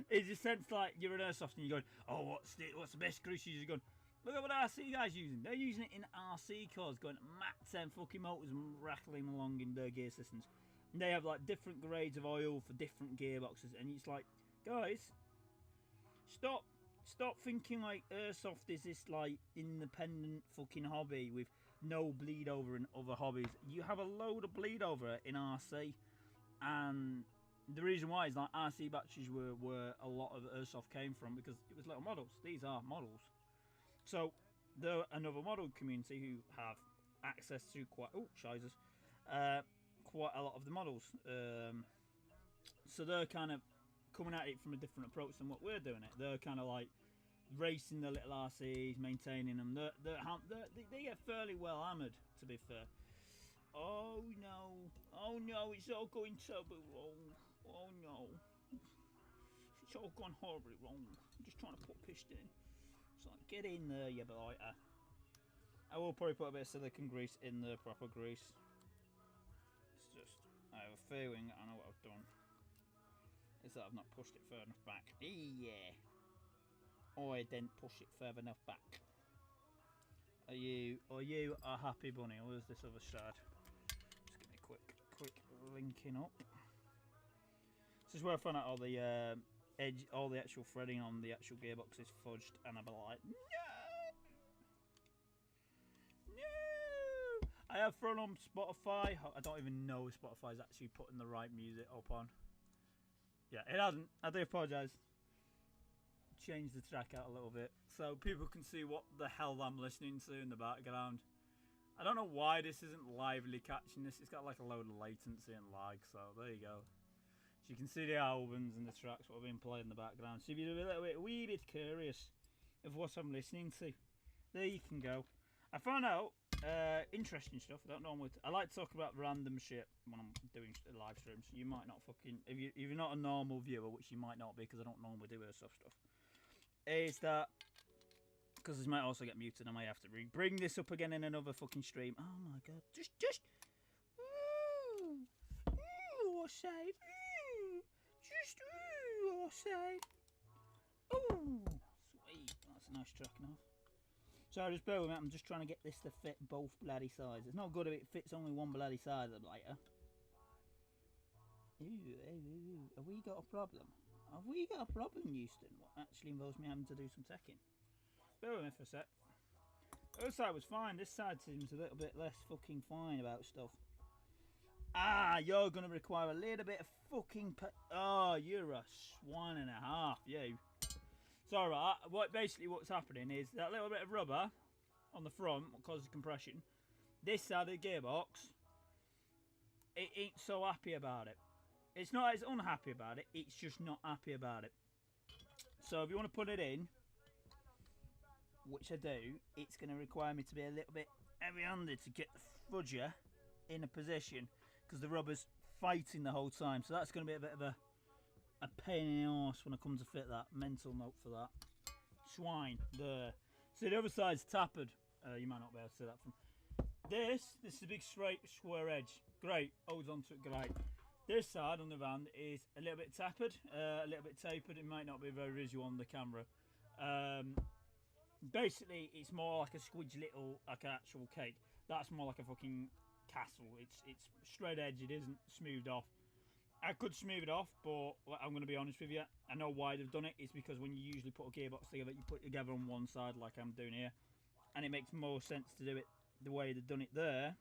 it's just sense like you're an Airsoft and you're going, oh what's the best greases you're going. Look at what RC guys using. They're using it in RC cars, going Max 10 fucking motors and rattling along in their gear systems. And they have like different grades of oil for different gearboxes, and it's like, guys, stop thinking like Airsoft is this like independent fucking hobby with no bleed over in other hobbies. You have a load of bleed over in RC, and the reason why is like RC batteries were where a lot of Airsoft came from because it was little models. These are models, so they're another model community who have access to quite quite a lot of the models, so they're kind of coming at it from a different approach than what we're doing it. They're kind of like racing the little RCs, maintaining them. They get fairly well hammered, to be fair. Oh no, it's all going terribly wrong. Oh no, it's all gone horribly wrong. I'm just trying to put piston in. So get in there, you blighter. I will probably put a bit of silicone grease in the proper grease. It's just, I have a feeling I know what I've done. Is that I've not pushed it far enough back. Yeah. I didn't push it further enough back. Are you a happy bunny? Or is this other side? Just give me a quick linking up. This is where I found out all the edge, all the actual threading on the actual gearbox is fudged, and I'm like, no. I have thrown on Spotify. I don't even know if Spotify's actually putting the right music up on. Yeah, it hasn't. I do apologise. Change the track out a little bit so people can see what the hell I'm listening to in the background. I don't know why this isn't lively catching this. It's got like a load of latency and lag, so there you go. So you can see the albums and the tracks what have been played in the background. So if you're a wee bit curious of what I'm listening to, there you can go. I found out interesting stuff. I don't know what I like to talk about random shit when I'm doing live streams. You might not fucking if you're not a normal viewer, which you might not be because I don't normally do Airsoft stuff. Is that because this might also get muted? I might have to bring this up again in another fucking stream. Oh my god! Just I say, just I say. Oh, sweet! That's a nice track now. So just bear with me. I'm just trying to get this to fit both bloody sides. It's not good if it fits only one bloody side of the blighter. Ooh, have we got a problem? Have we got a problem, Houston? What actually involves me having to do some teching? Bear with me for a sec. The other side was fine. This side seems a little bit less fucking fine about stuff. Ah, you're going to require a little bit of fucking... Oh, you're a swine and a half, you. Sorry about that. Basically what's happening is that little bit of rubber on the front, what causes compression, this side of the gearbox, it ain't so happy about it. It's not as unhappy about it, it's just not happy about it. So if you want to put it in, which I do, it's going to require me to be a little bit heavy-handed to get the fudger in a position, because the rubber's fighting the whole time. So that's going to be a bit of a pain in the arse when I come to fit that. Mental note for that. Swine. There. See, the other side's tapered. You might not be able to see that from... This is a big straight square edge. Great. Holds onto it great. This side, on the other hand, is a little bit tapered, a little bit tapered. It might not be very visual on the camera. Basically, it's more like a squidge little, like an actual cake. That's more like a fucking castle. It's straight edge. It isn't smoothed off. I could smooth it off, but I'm going to be honest with you. I know why they've done it. It's because when you usually put a gearbox together, you put it together on one side like I'm doing here. And it makes more sense to do it the way they've done it there.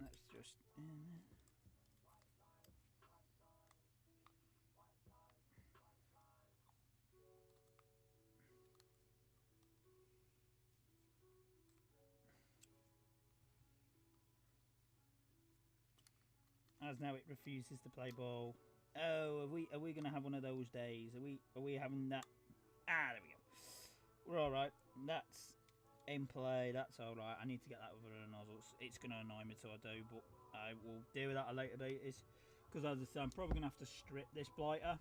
Let's just... As now it refuses to play ball. Oh, are we going to have one of those days? Are we having that? Ah, there we go. We're all right. That's in play. That's all right. I need to get that over the nozzles. It's going to annoy me till I do, but I will deal with that at a later date. Because as I said, I'm probably going to have to strip this blighter,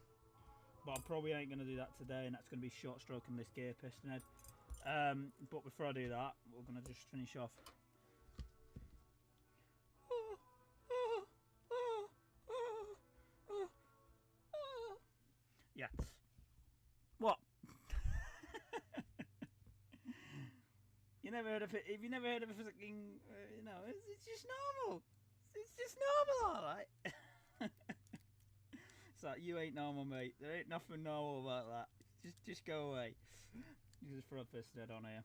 but I probably ain't going to do that today, and that's going to be short stroking this gear piston head. But before I do that, we're going to just finish off. Yeah. What? You never heard of it? If you never heard of a fucking, you know, it's just normal. It's just normal, all right. It's like, you ain't normal, mate. There ain't nothing normal about that. Just go away. You just throw a piston head on here.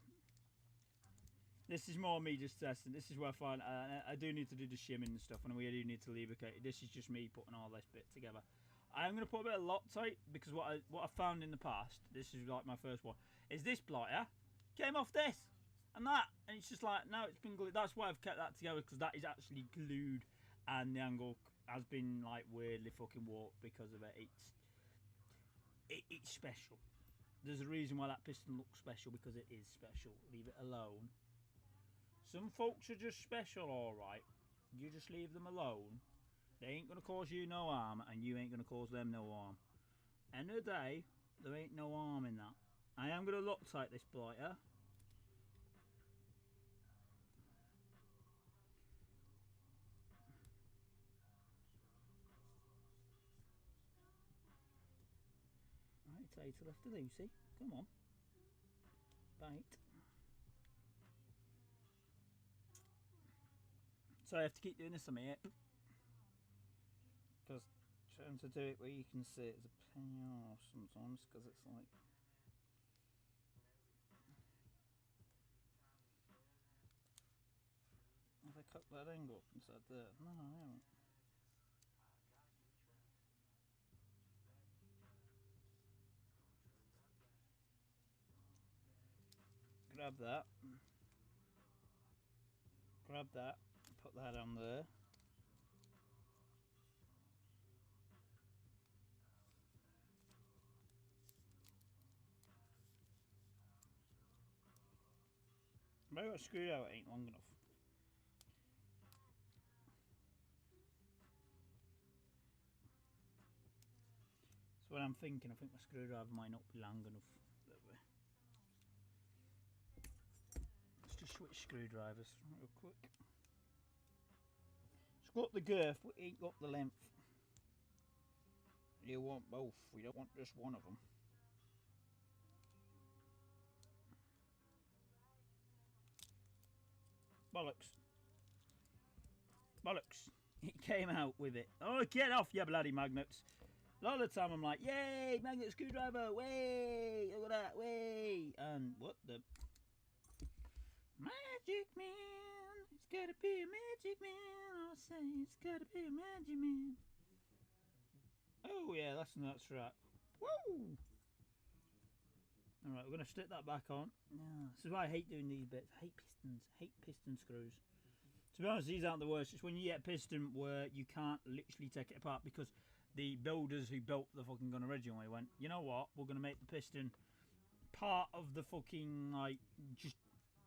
This is more me just testing. This is where I find I do need to do the shimming and stuff, and we do need to lubricate it. This is just me putting all this bit together. I'm going to put a bit of Loctite, because what I found in the past, this is like my first one, is this blighter came off this and that, and it's just like, no, it's been glued. That's why I've kept that together, because that is actually glued, and the angle has been like weirdly fucking warped because of it. It's special. There's a reason why that piston looks special, because it is special. Leave it alone. Some folks are just special, alright. You just leave them alone. They ain't going to cause you no harm, and you ain't going to cause them no harm. End of the day, There ain't no harm in that. I am going to Loctite this blighter. Right, tater left to Lucy. Come on. Bite. So I have to keep doing this on me, because trying to do it where you can see it is a pain in the arse sometimes, because it's like... Have I cut that angle up inside there? No, I haven't. Grab that. Grab that. Put that on there. Maybe a screwdriver ain't long enough. So what I'm thinking, I think my screwdriver might not be long enough that way. Let's just switch screwdrivers real quick. It's got the girth, but it ain't got the length. You want both, we don't want just one of them. Bollocks. Bollocks. It came out with it. Oh, get off, you bloody magnets. A lot of the time I'm like, yay, magnet screwdriver, way, look at that, way. And what the? Magic man, it's gotta be a magic man. I say it's gotta be a magic man. Oh yeah, that's right. Woo! Alright, we're going to stick that back on. Yeah, this is why I hate doing these bits. I hate pistons. I hate piston screws. To be honest, these aren't the worst. It's when you get a piston where you can't literally take it apart, because the builders who built the fucking gun originally went, you know what, we're going to make the piston part of the fucking, like, just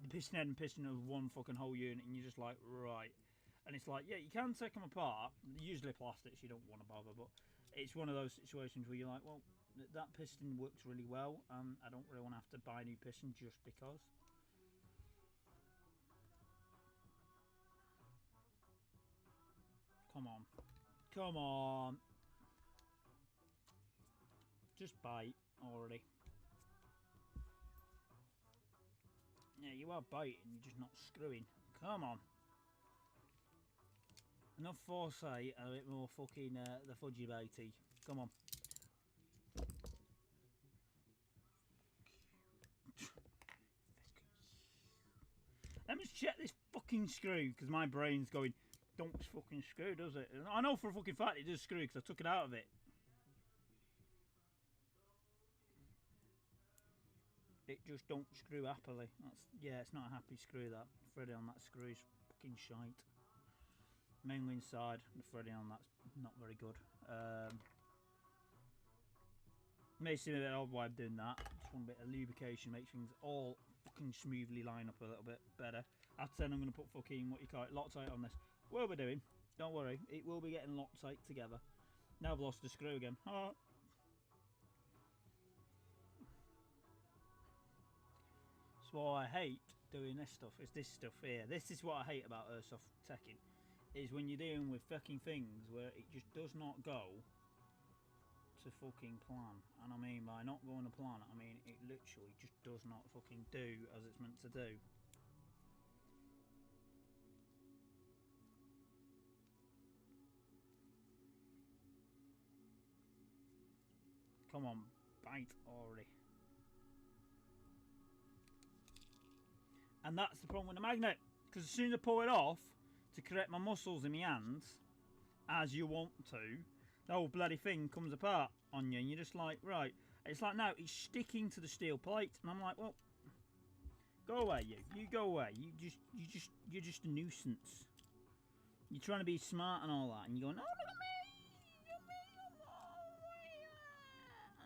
the piston head and piston of one fucking whole unit, and you're just like, right. And it's like, yeah, you can take them apart. Usually plastics, you don't want to bother, but it's one of those situations where you're like, well, that piston works really well, and I don't really want to have to buy a new piston just because. Come on. Come on. Just bite already. Yeah, you are biting, you're just not screwing. Come on. Enough foresight and a bit more fucking the fudgy bitey. Come on. Let me check this fucking screw, because my brain's going, don't fucking screw, does it? And I know for a fucking fact it does screw, because I took it out of it. It just don't screw happily. That's, yeah, it's not a happy screw, that. The threading on that screw is fucking shite. Mainly inside, the threading on that's not very good. May seem a bit odd why I'm doing that. Just want a bit of lubrication, makes things all fucking smoothly line up a little bit better. After then I'm going to put fucking, what you call it, Loctite on this. What we're doing, don't worry, it will be getting Loctite together. Now I've lost the screw again. Oh. So what I hate doing this stuff is this stuff here. This is what I hate about Airsoft teching, is when you're dealing with fucking things where it just does not go to fucking plan. And I mean by not going to plan, I mean it literally just does not fucking do as it's meant to do. Come on, bite already. And that's the problem with the magnet, because as soon as I pull it off to correct my muscles in my hands, as you want to, the whole bloody thing comes apart on you, and you're just like, right. It's like, now it's sticking to the steel plate, and I'm like, well, go away, you go away. You're just a nuisance. You're trying to be smart and all that, and you're going, oh, look at me,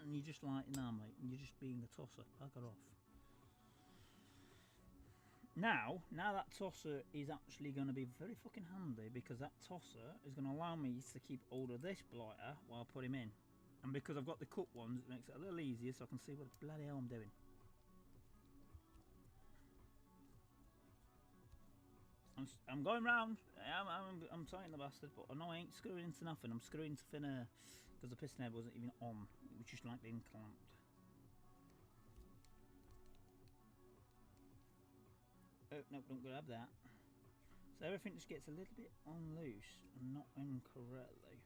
and you're just like, nah, mate, you're just being a tosser. Bugger off. Now that tosser is actually going to be very fucking handy, because that tosser is going to allow me to keep hold of this blighter while I put him in. And because I've got the cut ones, it makes it a little easier so I can see what the bloody hell I'm doing. I'm going round. I'm tightening the bastard, but I know I ain't screwing into nothing. I'm screwing into thin air because the piston head wasn't even on. It was just like being clamped. Oh, no, don't grab that. So everything just gets a little bit on loose and not incorrectly.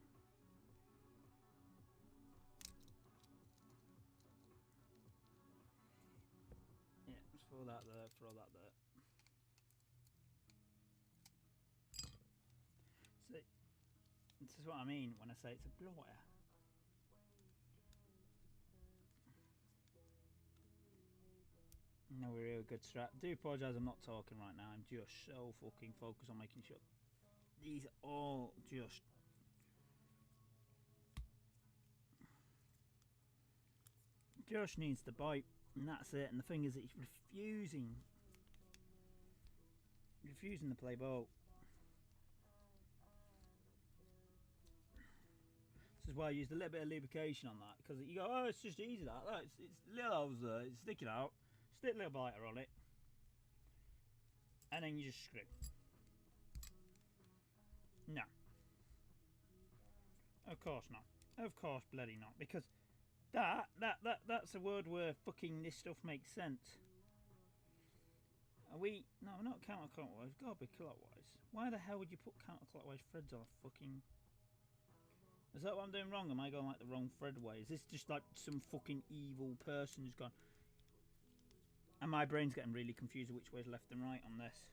Yeah, just throw that there, throw that there. See, this is what I mean when I say it's a blower. No, we're real good strap. Do apologise, I'm not talking right now. I'm just so fucking focused on making sure these are all just needs to bite, and that's it. And the thing is that he's refusing to play ball. This is why I used a little bit of lubrication on that, because you go, oh, it's just easy that. Look, it's little holes there, it's sticking out. Stick a little biter on it, and then you just screw. No. Of course not. Of course bloody not. Because that's a word where fucking this stuff makes sense. Are we... No, we're not counterclockwise. We've got to be clockwise. Why the hell would you put counterclockwise threads on a fucking... Is that what I'm doing wrong? Am I going like the wrong thread way? Is this just like some fucking evil person who's gone... And my brain's getting really confused which way is left and right on this.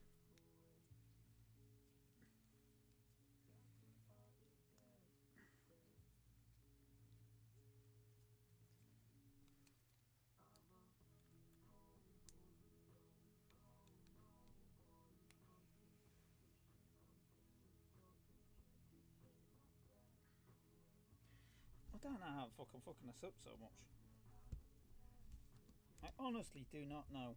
I don't know how I'm fucking this up so much. I honestly do not know.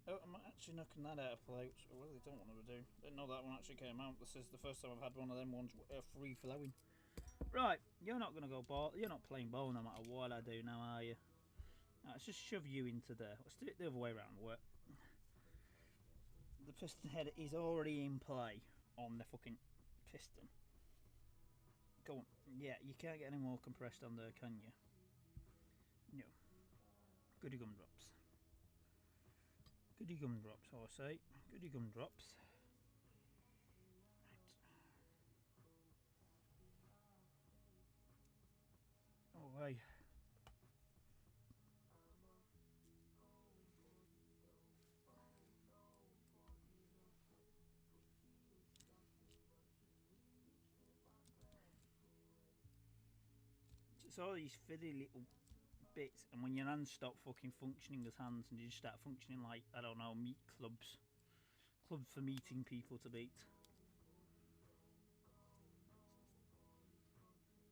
Oh, I'm actually knocking that out of play, which I really don't want to do. Didn't know that one actually came out. This is the first time I've had one of them ones free flowing. Right, you're not gonna go ball. You're not playing ball no matter what I do now, are you? Right, let's just shove you into there. Let's do it the other way around. Work. The piston head is already in play on the fucking piston. Go on. Yeah, you can't get any more compressed on there, can you? No. Goody gumdrops. Goody gumdrops, I say. Goody gumdrops. Right. Oh, hey. It's all these fiddly little bits, and when your hands stop fucking functioning as hands and you just start functioning like, I don't know, meat clubs. Clubs for meeting people to beat.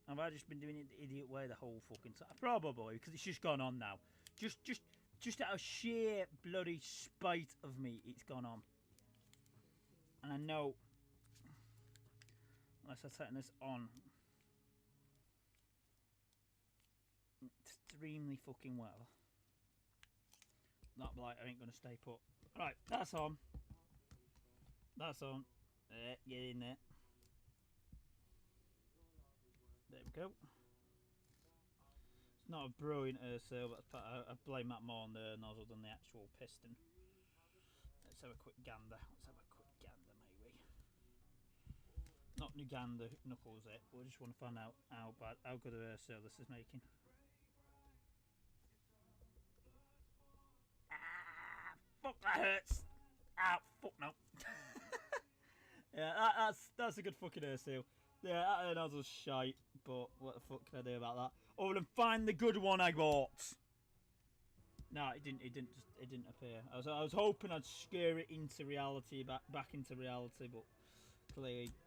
Have I just been doing it the idiot way the whole fucking time? Probably, because it's just gone on now. Just out of sheer bloody spite of me, it's gone on. And I know, unless I turn this on extremely fucking well, that blighter ain't gonna stay put. Right, that's on. That's on. Get in there. There we go. It's not a brilliant air seal, but I blame that more on the nozzle than the actual piston. Let's have a quick gander. Maybe. Not Uganda knuckles it. We just want to find out how good of air seal this is making. Ah, fuck, that hurts. Ah, fuck no. Yeah, that's a good fucking air seal. Yeah, that air nozzle's shite, but what the fuck can I do about that? Other than find the good one I bought. No, it didn't appear. I was hoping I'd scare it into reality, back into reality, but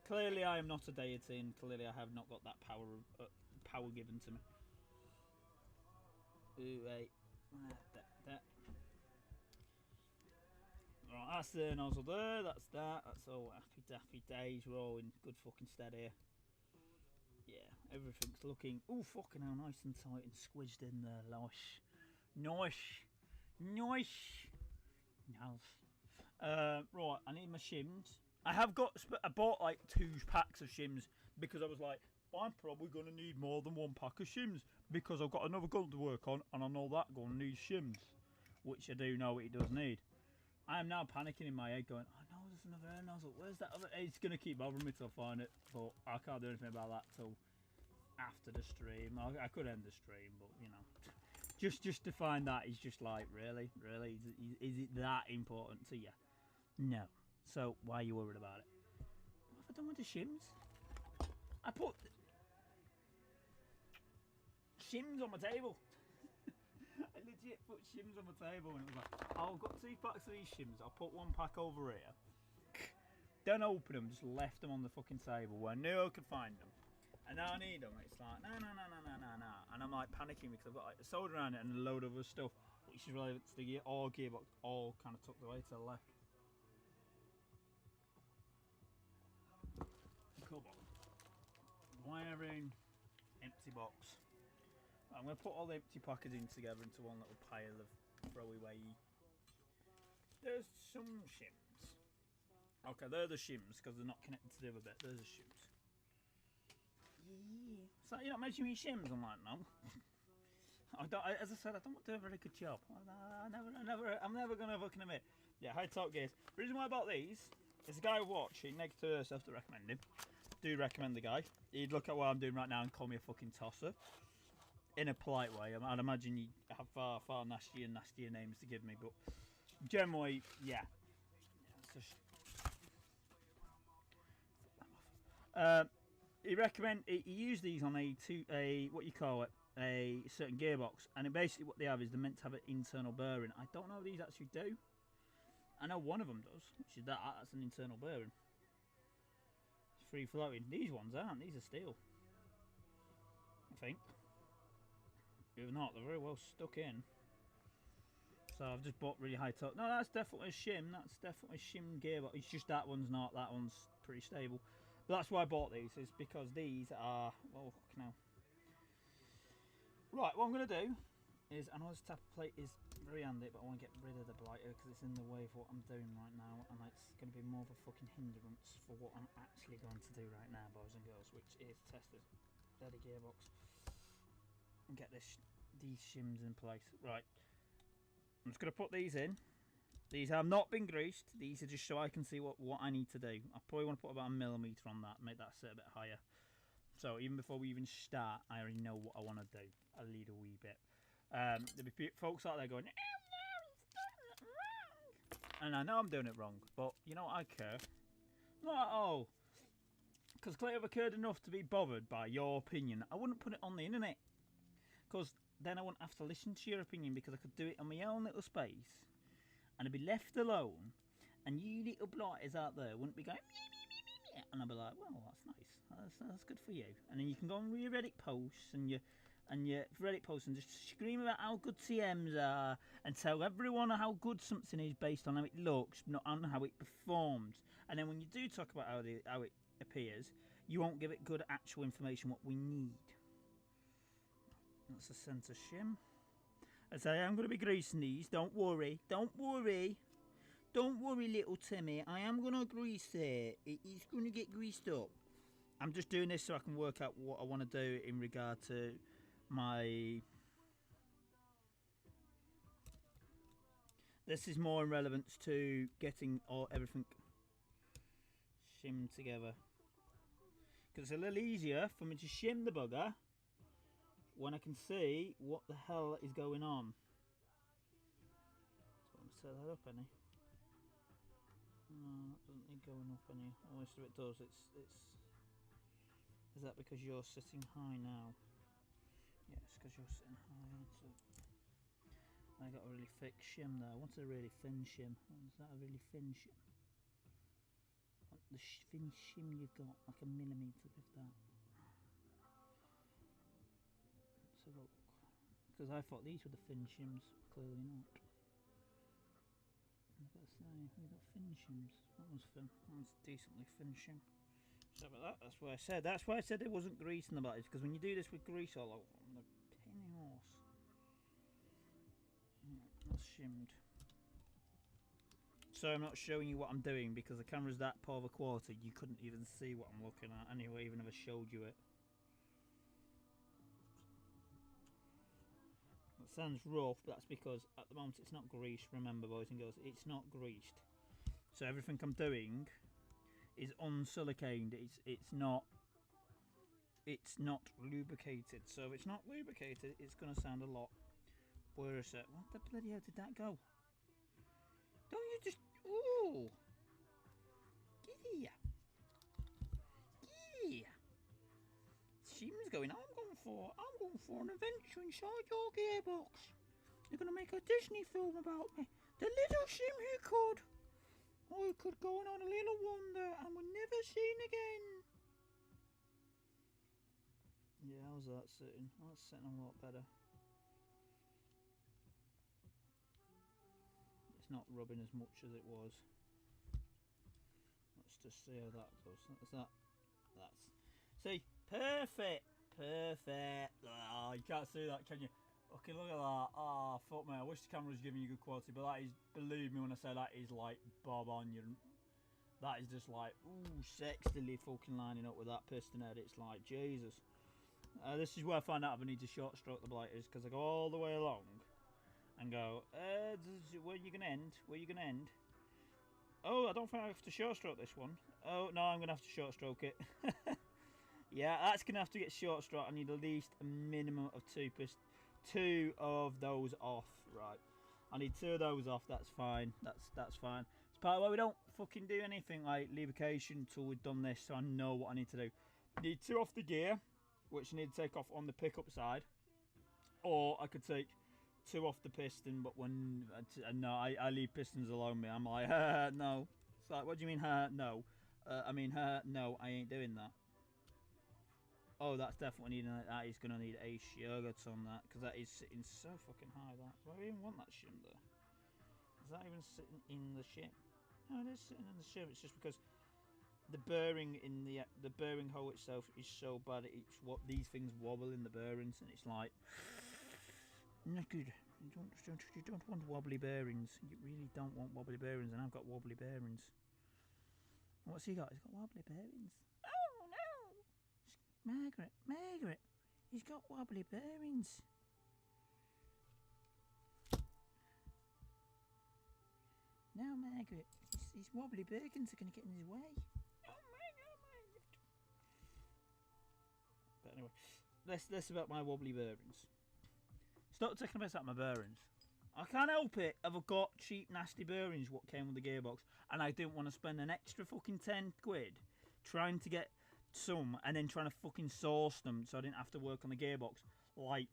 clearly I am not a deity, and clearly I have not got that power given to me. Ooh, wait. That. Right, that's the nozzle there. That's that. That's all happy daffy days. We're all in good fucking stead here. Yeah, Everything's looking, oh fucking hell, nice and tight and squidged in there. Nice. Right, I need my shims. I bought like 2 packs of shims because I was like, I'm probably going to need more than 1 pack of shims because I've got another gun to work on and I know that gun needs shims, which I do know it does need. I am now panicking in my head going, I know there's another air nozzle, where's that other? It's going to keep bothering me till I find it, but I can't do anything about that till after the stream. I could end the stream, but you know, just to find that is just like, really, is it that important to you? No. So why are you worried about it? What have I done with the shims? I put shims on my table. I legit put shims on my table and it was like, oh, I've got 2 packs of these shims. I'll put 1 pack over here. Don't open them, just left them on the fucking table where I knew I could find them. And now I need them. It's like, no. And I'm like panicking because I've got like a soda around it and a load of other stuff, which is relevant to the gearbox, all kind of tucked away to the left. Cupboard. Wiring, empty box. I'm going to put all the empty packaging together into one little pile of throwaway. There's some shims. Okay, they're the shims because they're not connected to the other bit. There's the shims. Yeah. So you're not mentioning me shims? I'm like, no. As I said, I don't do a very good job. I'm never going to fucking admit. Yeah, high top gears. The reason why I bought these is the guy watching next to Airsoft to recommend him. Do recommend the guy. He'd look at what I'm doing right now and call me a fucking tosser. In a polite way. I'd imagine you have far nastier names to give me, but generally, yeah. He used these on a what you call it, a certain gearbox, and basically what they have is they're meant to have an internal bearing. I don't know if these actually do. I know one of them does, which is that's an internal bearing. It's free floating. These ones aren't. These are steel, I think. If not, they're very well stuck in. So I've just bought really high top. No, that's definitely a shim. That's definitely a shim gearbox. It's just that one's not. That one's pretty stable. But that's why I bought these. Is because these are. Well, now. Right, what I'm going to do is, I know this tap plate is very handy, but I want to get rid of the blighter because it's in the way of what I'm doing right now, and it's going to be more of a fucking hindrance for what I'm actually going to do right now, boys and girls, which is test the steady gearbox and get these shims in place. Right, I'm just going to put these in. These have not been greased. These are just so I can see what I need to do. I probably want to put about 1 millimetre on that, make that sit a bit higher. So even before we even start, I already know what I want to do a little wee bit. There'll be folks out there going, oh no, he's doing it wrong. And I know I'm doing it wrong, but you know what, I care. Not at all. Because if I cared enough to be bothered by your opinion, I wouldn't put it on the internet. Because then I wouldn't have to listen to your opinion, because I could do it on my own little space. And I'd be left alone. And you little blighters out there wouldn't be going, and I'd be like, well, that's nice. That's good for you. And then you can go on your Reddit posts and your Reddit posts and just scream about how good TMs are and tell everyone how good something is based on how it looks, not on how it performs. And then when you do talk about how it appears, you won't give it good actual information what we need. That's the centre shim. I say I'm going to be greasing these. Don't worry. Don't worry. Don't worry, little Timmy. I am going to grease it. It is going to get greased up. I'm just doing this so I can work out what I want to do in regard to my... This is more in relevance to getting everything shimmed together. Because it's a little easier for me to shim the bugger when I can see what the hell is going on. So I'm going to set that up any. No, that doesn't need going up any. Most of it does. Is that because you're sitting high now? Yes, because you're sitting high. So I got a really thick shim there. I wanted a really thin shim. Is that a really thin shim? The thin shim you've got, like 1 millimetre of that. Let's have a look. Because I thought these were the thin shims. Clearly not. I was about to say, we got thin shims. That one's thin. That one's decently thin shim. So about that, that's why I said. That's why I said it wasn't grease in the blighter, because when you do this with grease all over, I'm gonna penny horse. That's shimmed. So I'm not showing you what I'm doing because the camera's that poor of a quality. You couldn't even see what I'm looking at anyway, even if I showed you it. It sounds rough, but that's because at the moment it's not greased. Remember, boys and girls, it's not greased. So everything I'm doing is unsiliconed. It's not lubricated. So if it's not lubricated, it's gonna sound a lot worse. What the bloody hell did that go? Don't you just... Ooh! Get here! Get here! Shim's going, I'm going for an adventure inside your gearbox. They're going to make a Disney film about me. The little Shim who could. I could go on a little wander and we're never seen again. Yeah, how's that sitting? That's sitting a lot better. It's not rubbing as much as it was. Let's just see how that does. That's see, perfect. Oh, you can't see that, can you? Okay, look at that. Ah, fuck me. I wish the camera was giving you good quality, but that is, believe me when I say that is like bob on you. That is just like, ooh, sexily fucking lining up with that piston head. It's like, Jesus. This is where I find out if I need to short stroke the blighters, because I go all the way along and go, where are you going to end? Where are you going to end? Oh, I don't think I have to short stroke this one. Oh, no, I'm going to have to short stroke it. Yeah, that's going to have to get short stroke. I need at least a minimum of two of those off. Right. I need 2 of those off. That's fine. That's fine. It's part of why we don't fucking do anything like lubrication until we've done this, so I know what I need to do. Need 2 off the gear, which I need to take off on the pickup side. Or I could take 2 off the piston, but when no, I leave pistons alone. Me, I'm like, no. It's like, what do you mean, no? I mean, no, I ain't doing that. Oh, that's definitely needing that. That is going to need a yogurt on that, because that is sitting so fucking high. That do I even want that shim there? Is that even sitting in the shim? No, it is sitting in the shim. It's just because the bearing in the bearing hole itself is so bad. It's what these things wobble in the bearings, and it's like not good. You don't want wobbly bearings. You really don't want wobbly bearings, and I've got wobbly bearings. What's he got? He's got wobbly bearings. Oh no! Margaret, he's got wobbly bearings. No, Margaret, his wobbly bearings are going to get in his way. Oh my God. But anyway, less about my wobbly bearings. Stop taking a piss out of my bearings. I can't help it if I've got cheap, nasty bearings what came with the gearbox, and I didn't want to spend an extra fucking 10 quid trying to get some and then trying to fucking source them so I didn't have to work on the gearbox like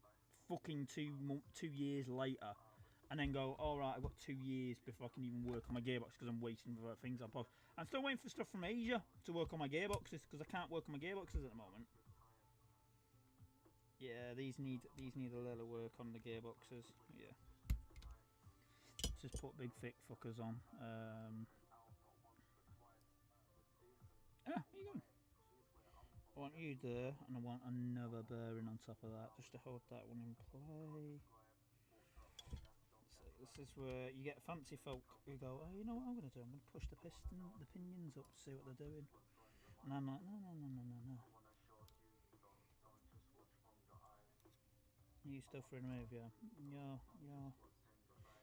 fucking 2 years later, and then go, alright, I've got 2 years before I can even work on my gearbox because I'm waiting for things on post. I'm still waiting for stuff from Asia to work on my gearboxes because I can't work on my gearboxes at the moment. Yeah, these need a little work on the gearboxes. Yeah, just put big thick fuckers on. Here you go. I want you there, and I want another bearing on top of that, just to hold that one in play. So this is where you get fancy folk who go, oh, you know what I'm going to do? I'm going to push the pinions up to see what they're doing. And I'm like, no. You still free to move, yeah.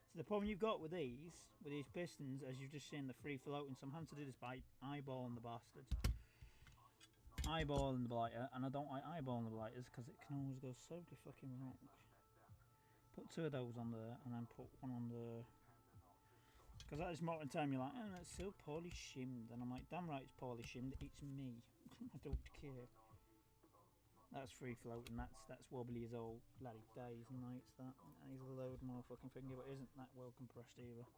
So the problem you've got with these pistons, as you've just seen, the free floating, so I'm having to do this by eyeballing the bastards. Eyeballing the blighter, and I don't like eyeballing the blighters because it can always go so fucking wrong. Put 2 of those on there, and then put 1 on the. Because at this moment in time, you're like, oh, that's so poorly shimmed, and I'm like, damn right, it's poorly shimmed. It's me. I don't care. That's free floating. That's wobbly as all bloody days and nights. That is a load more fucking thingy, but isn't that well compressed either.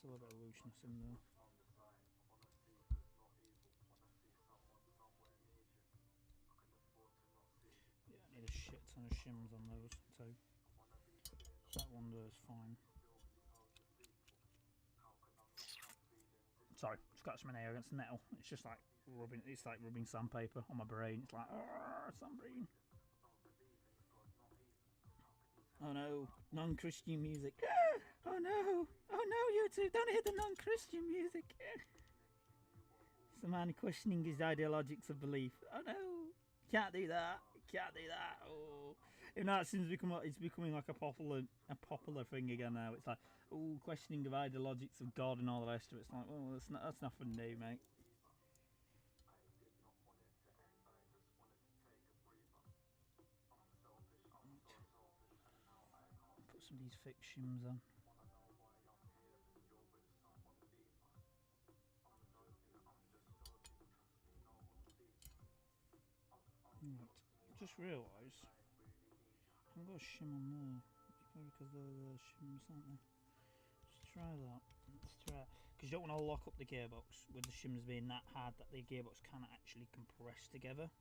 A little bit of looseness in there. Yeah, I need a shit ton of shims on those too. That one there is fine. Sorry, scratched my nail against the metal. It's just like rubbing. It's like rubbing sandpaper on my brain. It's like sunbrain. Oh no, non-Christian music. Oh no, YouTube, don't hit the non-Christian music. It's the man questioning his ideologics of belief. Oh no, can't do that. Oh, and that seems it's becoming like a popular thing again now. It's like, oh, questioning of ideologics of God and all the rest of it. It's like, well, that's nothing new, mate. Put some of these fixed shims on. Right. Just realised I haven't got a shim on there. It's probably because they're the shims, aren't they? Let's try that. Let's try it. Because you don't want to lock up the gearbox with the shims being that hard that the gearbox can't actually compress together.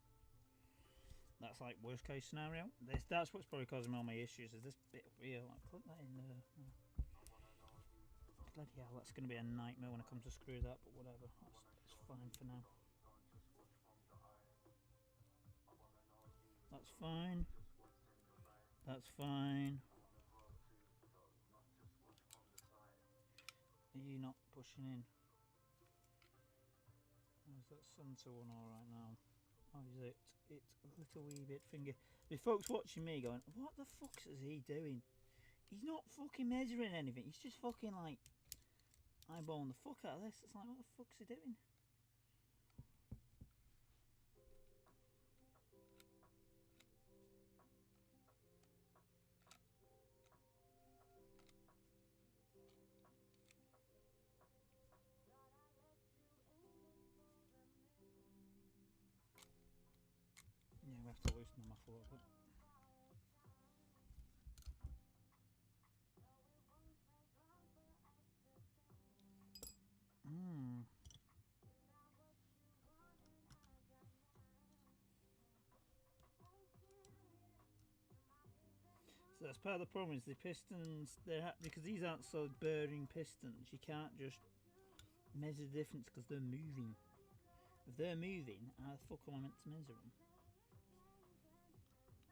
That's like worst case scenario. That's what's probably causing all my issues. Is this bit up here? Like, put that in there. Bloody hell, that's going to be a nightmare when I come to screw that. But whatever, that's fine for now. That's fine. That's fine. Are you not pushing in? Is that centre one alright now? Oh, is it? It's a little wee bit finger. The folks watching me going, what the fuck is he doing? He's not fucking measuring anything. He's just fucking like eyeballing the fuck out of this. It's like, what the fuck's he doing? Yeah, we have to loosen them off a little bit. So that's part of the problem, is the pistons, because these aren't so bearing pistons, you can't just measure the difference because they're moving. If they're moving, how the fuck am I meant to measure them?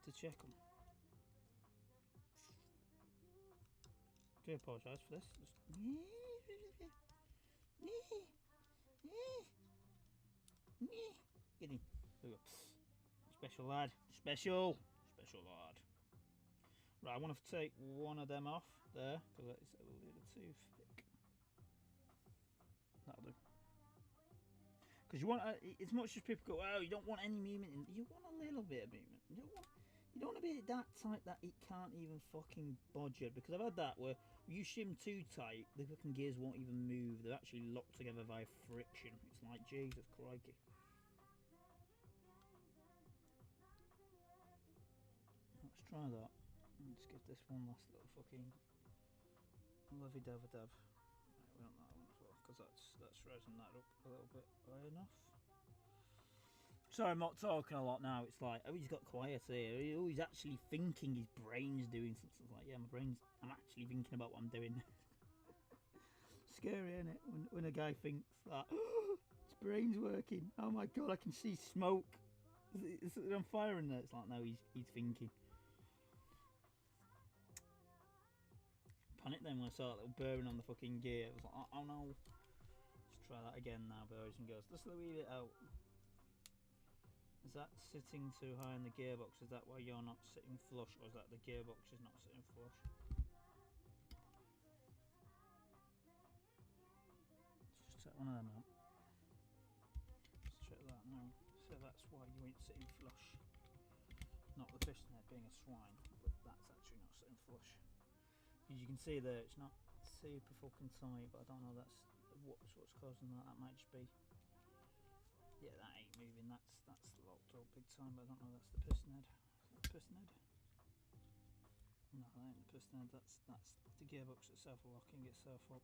To check them. I do apologise for this. Get in. There we go. Special lad. Special lad. Right, I want to take one of them off there because it's a little too thick. That'll do. Because you want, as much as people go, oh, you don't want any movement, you want a little bit of movement. You don't want to be that tight that it can't even fucking budge it. Because I've had that where you shim too tight, the fucking gears won't even move. They're actually locked together via friction. It's like, Jesus crikey. Let's try that. Let's give this one last little fucking lovey dovey dab. Right, we want that one as well because that's raising that up a little bit high enough. Sorry, I'm not talking a lot now. It's like, oh, he's got quiet here. Oh, he's actually thinking. His brain's doing something. Like, yeah, I'm actually thinking about what I'm doing. Scary, isn't it? When a guy thinks that, oh, his brain's working. Oh my god, I can see smoke. It's on fire in there. It's like, no, he's thinking. Panic then when I saw that little burring on the fucking gear. I was like, oh no. Let's try that again now, boys and girls. Let's leave it out. Is that sitting too high in the gearbox? Is that why you're not sitting flush, or is that the gearbox is not sitting flush? Let's just take one of them out. Let's check that now. So that's why you ain't sitting flush. Not the piston head being a swine, but that's actually not sitting flush. As you can see there, it's not super fucking tight, but I don't know what's causing that. That might just be, yeah, that ain't moving. That's locked up big time, but I don't know. That's the piston head. Is that the piston head? No, that ain't the piston head. That's the gearbox itself locking itself up.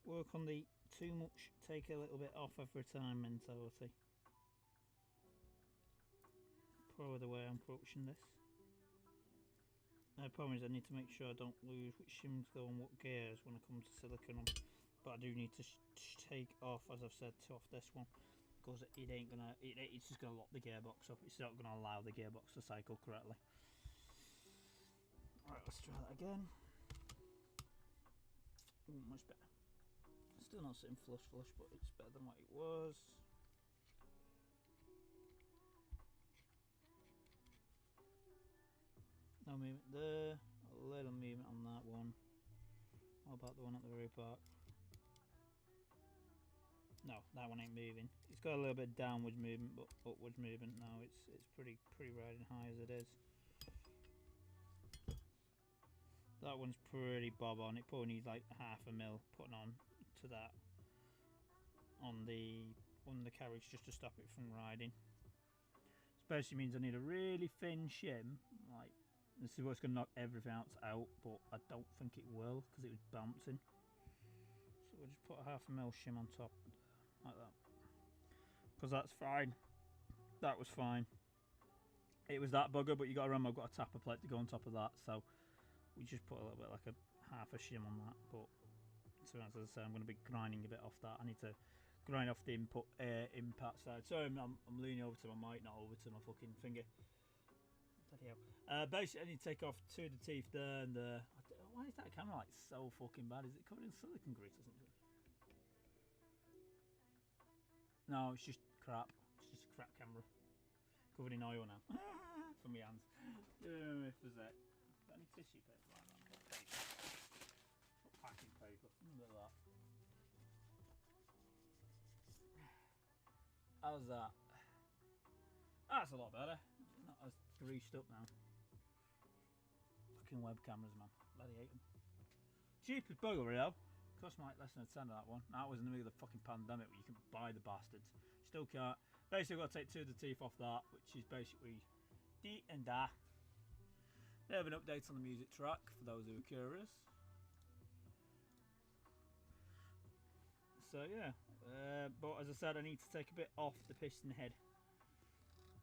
work on the too much, take a little bit off every time mentality. Probably the way I'm approaching this. The problem is I need to make sure I don't lose which shims go on what gears when I come to silicon on. But I do need to take off, as I've said, to off this one, because it ain't gonna. It's just gonna lock the gearbox up. It's not gonna allow the gearbox to cycle correctly. Alright, let's try that again. Ooh, much better. Still not sitting flush, but it's better than what it was. No movement there, a little movement on that one. What about the one at the very back? No, that one ain't moving. It's got a little bit downwards movement, but upwards movement now. It's pretty riding high as it is. That one's pretty bob on. It probably needs like half a mil putting on to that on the carriage just to stop it from riding. This basically means I need a really thin shim, like. This is what's going to knock everything else out, but I don't think it will because it was bouncing. So we'll just put a half a mil shim on top, like that. Because that's fine. That was fine. It was that bugger, but you got to remember I've got a tapper plate to go on top of that, so we just put a little bit like a half a shim on that. But so as I say, I'm going to be grinding a bit off that. I need to grind off the impact side. Sorry, I'm leaning over to my mic, not over to my fucking finger. Basically, I need to take off two of the teeth there and there. Why is that camera like so fucking bad? Is it covered in silicone grease or something? No, it's just crap. It's just a crap camera. Covered in oil now. For my hands. If there's that. Got any tissue paper like that? Paper. Not packing paper. A bit of that. How's that? That's a lot better. Not as greased up now. Fucking web cameras, man. Bloody hate them. Cheapest bugger, you know. Cost me like less than a tenner, that one. That was in the middle of the fucking pandemic where you can buy the bastards. Still can't. Basically, I've got to take two of the teeth off that, which is basically D and da. They have an update on the music track for those who are curious. So yeah, but as I said, I need to take a bit off the piston head.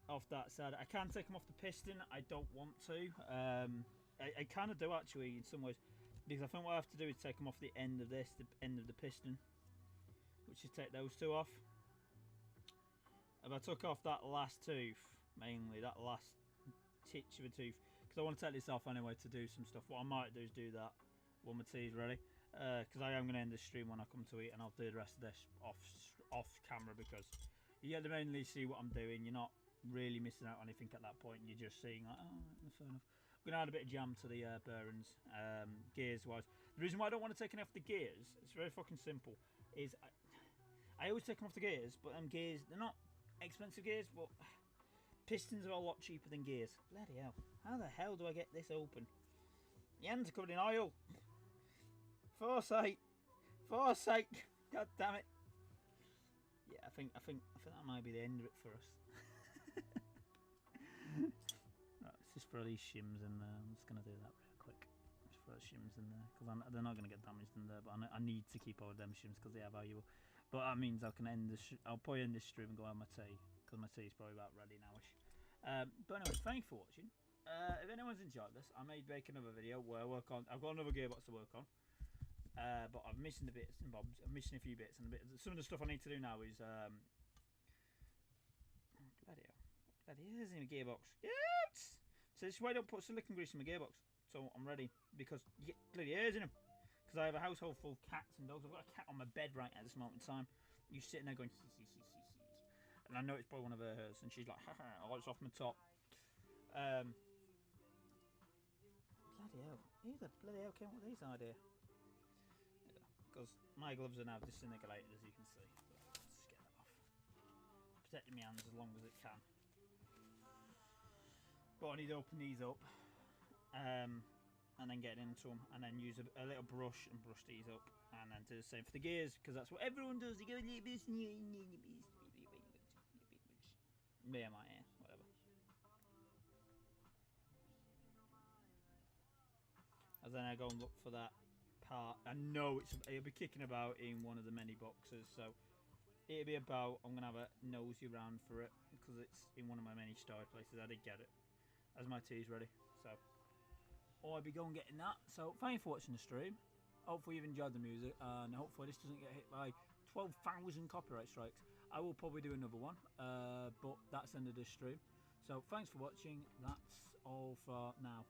Off that side, I can take them off the piston. I don't want to. I kind of do actually in some ways, because I think what I have to do is take them off the end of this, the end of the piston, which is take those two off. If I took off that last tooth, mainly that last titch of a tooth, because I want to take this off anyway to do some stuff. What I might do is do that when my tea's ready, because I am going to end the stream when I come to eat, and I'll do the rest of this off camera, because you get to mainly see what I'm doing. You're not really missing out on anything at that point. You're just seeing like, oh, fair enough. I'm going to add a bit of jam to the bearings, gears wise. The reason why I don't want to take off the gears, it's very fucking simple, is I always take them off the gears, but them gears, they're not expensive gears, but pistons are a lot cheaper than gears. Bloody hell. How the hell do I get this open? The hands are covered in oil. Foresight. God damn it. Yeah, I think that might be the end of it for us. Right, let's just throw these shims in there. I'm just going to do that real quick. Just throw the shims in there, because they're not going to get damaged in there, but I need to keep all of them shims because they are valuable. But that means I can end this. I'll probably end this stream and go have my tea, because my tea is probably about ready nowish. But anyway, thanks for watching. If anyone's enjoyed this, I may make another video where I work on. I've got another gearbox to work on, but I'm missing the bits and bobs. I'm missing a few bits, and some of the stuff I need to do now is bloody hell. Bloody hell, there's in a gearbox. Yes! So this is why I don't put silicone grease in my gearbox. So I'm ready, because you get bloody hairs in them. Because I have a household full of cats and dogs. I've got a cat on my bed right at this moment in time. You're sitting there going, see. And I know it's probably one of hers. And she's like, haha, oh, it's off my top. Bloody hell. Who the bloody hell came up with this idea? Because my gloves are now disintegrated, as you can see. So let's just get that off. Protecting my hands as long as it can. But I need to open these up, and then get into them, and then use a little brush and brush these up, and then do the same for the gears, because that's what everyone does. You go like this, yeah, my hair, whatever. And then I go and look for that car. I know it'll be kicking about in one of the many boxes, so it'll be about. I'm gonna have a nosy round for it because it's in one of my many storage places. I did get it as my tea's ready, so I'll be going getting that. So thank you for watching the stream. Hopefully you've enjoyed the music, and hopefully this doesn't get hit by 12,000 copyright strikes. I will probably do another one, but that's the end of this stream. So thanks for watching. That's all for now.